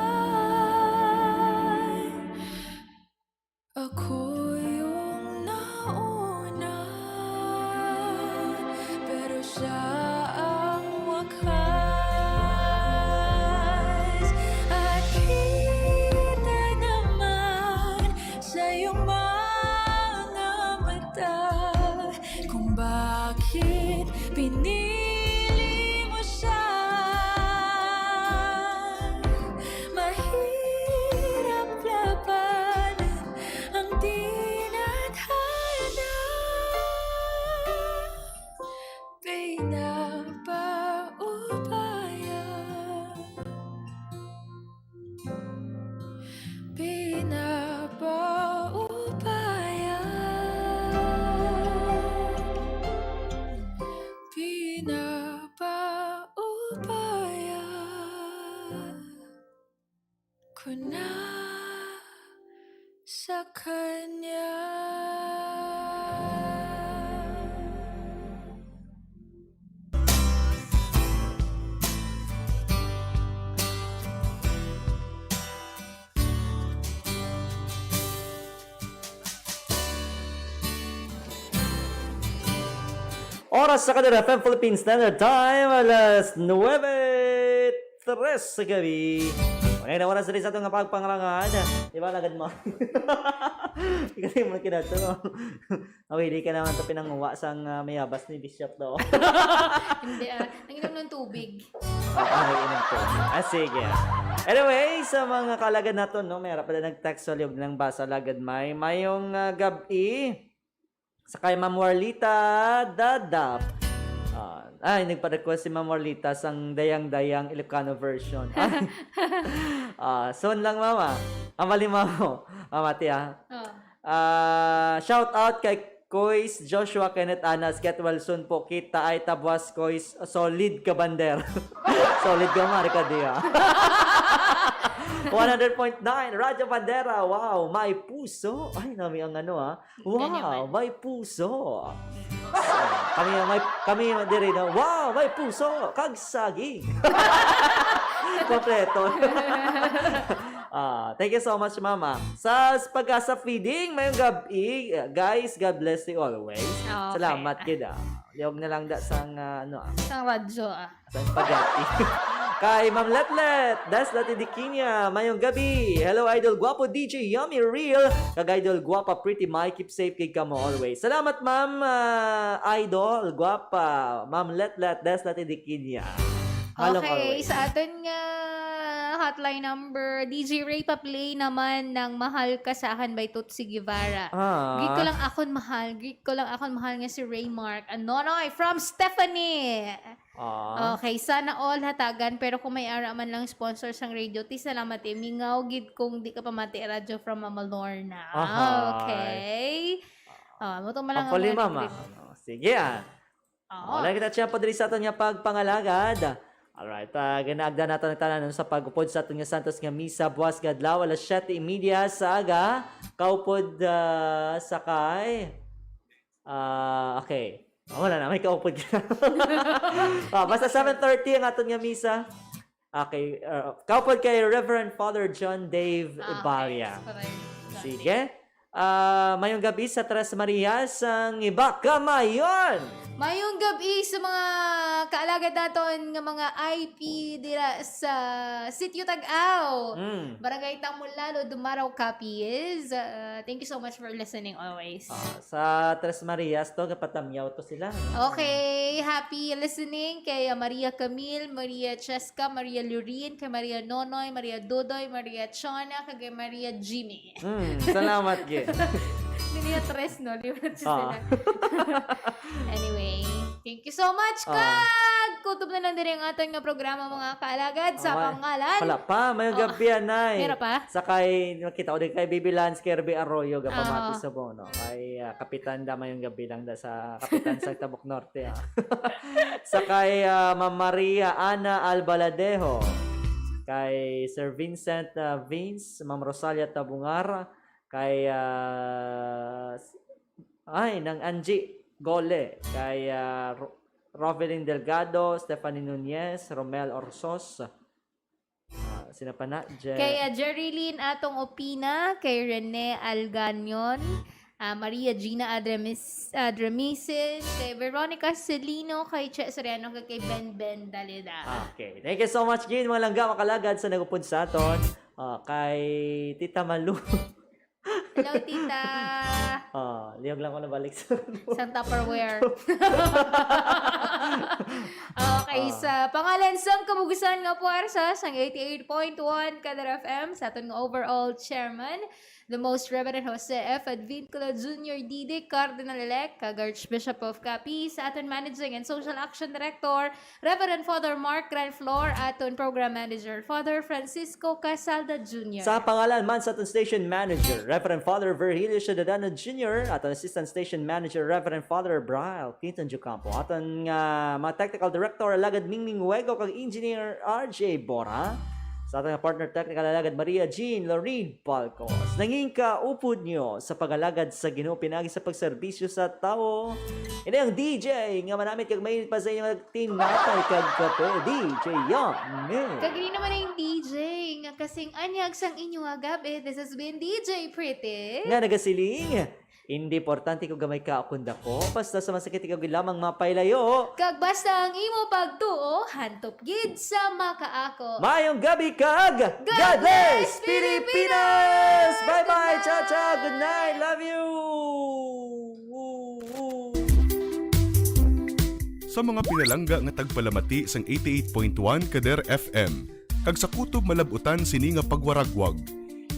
Ako yung nauna, pero siya ang wakas. At kita naman sa iyong mga mata kung bakit pinili mo siya. Mahirap labanan ang tinadhana. Pinapaubaya, pinapaubaya ko na sa kanya. Oras sa Kader FM Philippines Standard Time, alas 9:03 sa gabi. Okay, na oras rin sa itong pagpangalangan. Di ba, lagad mo? Kasi mo kinato mo. Hindi ka naman ito pinanguwa sang mayabas ni Bishop daw. Hindi, nanginom ng tubig. Inom ko. Sige. Anyway, sa mga kalagad nato, no, mayroon pala nag-text sa liog ng basa lagad mayong gabi. Sa kay Ma'am Warlita Dadap. Nagpa-request si Ma'am Warlita sang dayang-dayang Ilocano version. Soon lang, Mama. Amali mo. Mama, tiya. Shout out kay Kois Joshua Kenneth Anas. Get well soon po. Kita ay tabwas Kois. Solid ka bander. Solid ka, Marika, diya. 100.9 Radyo Bandera. Wow, may puso. Ay, nami ang Wow, may puso. Kami diri na. Wow, may puso. Kagsaging. Kompleto. Thank you so much, Mama. Sa pag-asa feeding, mayong gabi. Guys, God bless you always. Okay. Salamat kita. Liog na lang sang Sang radyo, sa spaghetti. Kay Ma'am Letlet, das dati di Kinya, mayong gabi. Hello, Idol Guapo DJ Yummy Real. Kag Idol Guapa Pretty Mike, keep safe kay kamo always. Salamat, Ma'am Idol Guapa. Ma'am Letlet, das dati di Kinya. Halong Okay, always. sa atin nga hotline number, DJ Ray pa-play naman ng Mahal Ka Sa Akin by Tutsi Guevara. Greet ko lang akon mahal. Greet ko lang akon mahal nga si Raymark. Anonoy from Stephanie. Okay, sana all hatagan, pero kung may ara man lang sponsor sang radio, ti salamat eh. Mingaw gid kung di ka pa mati radyo from Mama Lorna. Okay. Muto man lang Hopefully, ang Mama. Sige Wala kita siya padri sa aton nga pagpangalagad. Alright, ganaagda nato ng tanan sa pagupod sa aton nga Santos nga misa buwas gadlaw alas 7:30 sa aga. Kaupod sakay. Okay. Wala na, may kaupod ka. Basta 7:30 ang aton nga misa. Okay, kaupod kay Reverend Father John Dave Ibaria. Sige. Mayong gabi sa Tres Marias ang iba kamayon. Mayong gabi sa mga kaalagad naton nga mga IP dira sa Sitio Tag-Aw. Barangay Tamulalo, Dumaraw Capiz. Thank you so much for listening always. Sa Tres Marias to, kapatamyaw to sila. Okay, happy listening kay Maria Camille, Maria Cheska, Maria Lurin, kay Maria Nonoy, Maria Dodoy, Maria Chona, kay Maria Jimmy. Salamat, Gin. Hindi niya tres, no? Sila. Anyway, thank you so much, Kag! Kutob na lang din ang ating programa, mga kaalagad, sa pangalan. Wala pa, mayong gabi anay. Meron pa? Sakay, nakita ko din kay Baby Lance, Kirby Arroyo, gapamati sa Bono. Kay Kapitan da mayong gabi lang da sa Kapitan sa Tabuk Norte. Sakay Ma'am Maria Ana Albaladejo. Kay Sir Vincent Vince, Ma'am Rosalia Tabungar. Kay ng Angie Gole, kay Rovelyn Delgado, Stephanie Nunez, Romel Orsos. Sino pa na? Kay Jerilyn Atong Opina, kay Rene Alganion, Maria Gina Adremisin, kay Veronica Celino, kay Che Soriano, kay Ben Dalida. Okay. Thank you so much, Gin. Mga langga, makalagad sa nagupod sa aton. Kay Tita Malu. Hello, tita. Liyog lang ko na balik sa Isang Tupperware. Okay, sa pangalan sang kabugusan nga puwersa sang 88.1 Kadar FM sa aton nga overall chairman, the Most Reverend Jose F. Advincula Jr. Dide, Cardinal-elect, Archbishop of Capiz, aton Managing and Social Action Director, Reverend Father Mark Granflor, aton Program Manager, Father Francisco Casalda Jr. Sa pangalan man sa aton Station Manager, Reverend Father Virgilio Ciudadano Jr., aton Assistant Station Manager, Reverend Father Brian Quinton Jucampo, aton mga Technical Director, Alagad Mingming Huego, kag Engineer RJ Bora, sa ating partner technical alagad Maria Jean Lorene Palcos. Nanging kaupod nyo sa pag-alagad sa Ginoo pinagi sa pagserbisyo sa tao. Ini ang DJ nga manamit kag may pa sa inyong tinapay kag kape, DJ Young. Kagiri naman ang DJ nga kasing anyag sang inyo agabi. This has been DJ Pretty. Nga nagasiling. Hindi importante ko gamay ka akunda ko. Basta sa masakit ikaw lamang mapailayo. Kag basta ang imo pagtuo, hantop gid sa makaako. Mayong gabi kag God bless Pilipinas! Bye-bye! Ciao-ciao! Good night! Love you! Sa mga pinalangga nga tagpalamati sang 88.1 Kader FM, kag sa kutob malabutan sini nga pagwaragwag.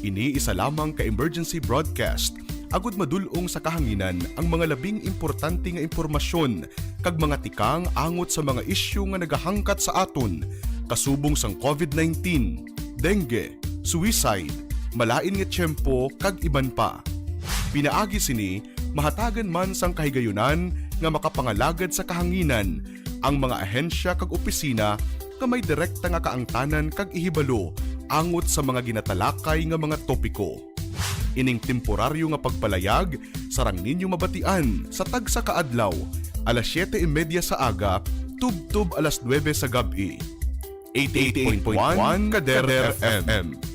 Ini isa lamang ka emergency broadcast agud madulong sa kahanginan ang mga labing importante nga impormasyon kag mga tikang angot sa mga isyu nga nagahangkat sa aton kasubong sang COVID-19, dengue, suicide, malain nga tiyempo kag iban pa. Pinaagi sini mahatagan man sang kahigayunan nga makapangalagad sa kahanginan ang mga ahensya kag opisina nga may direkta nga kaangtanan kag ihibalo angot sa mga ginatalakay nga mga topiko. Ining temporaryo nga pagpalayag sarang ninyo mabatian sa tagsa kaadlaw, alas 7:30 sa aga, tub-tub alas 9 sa gabi. 88.1 Kader FM.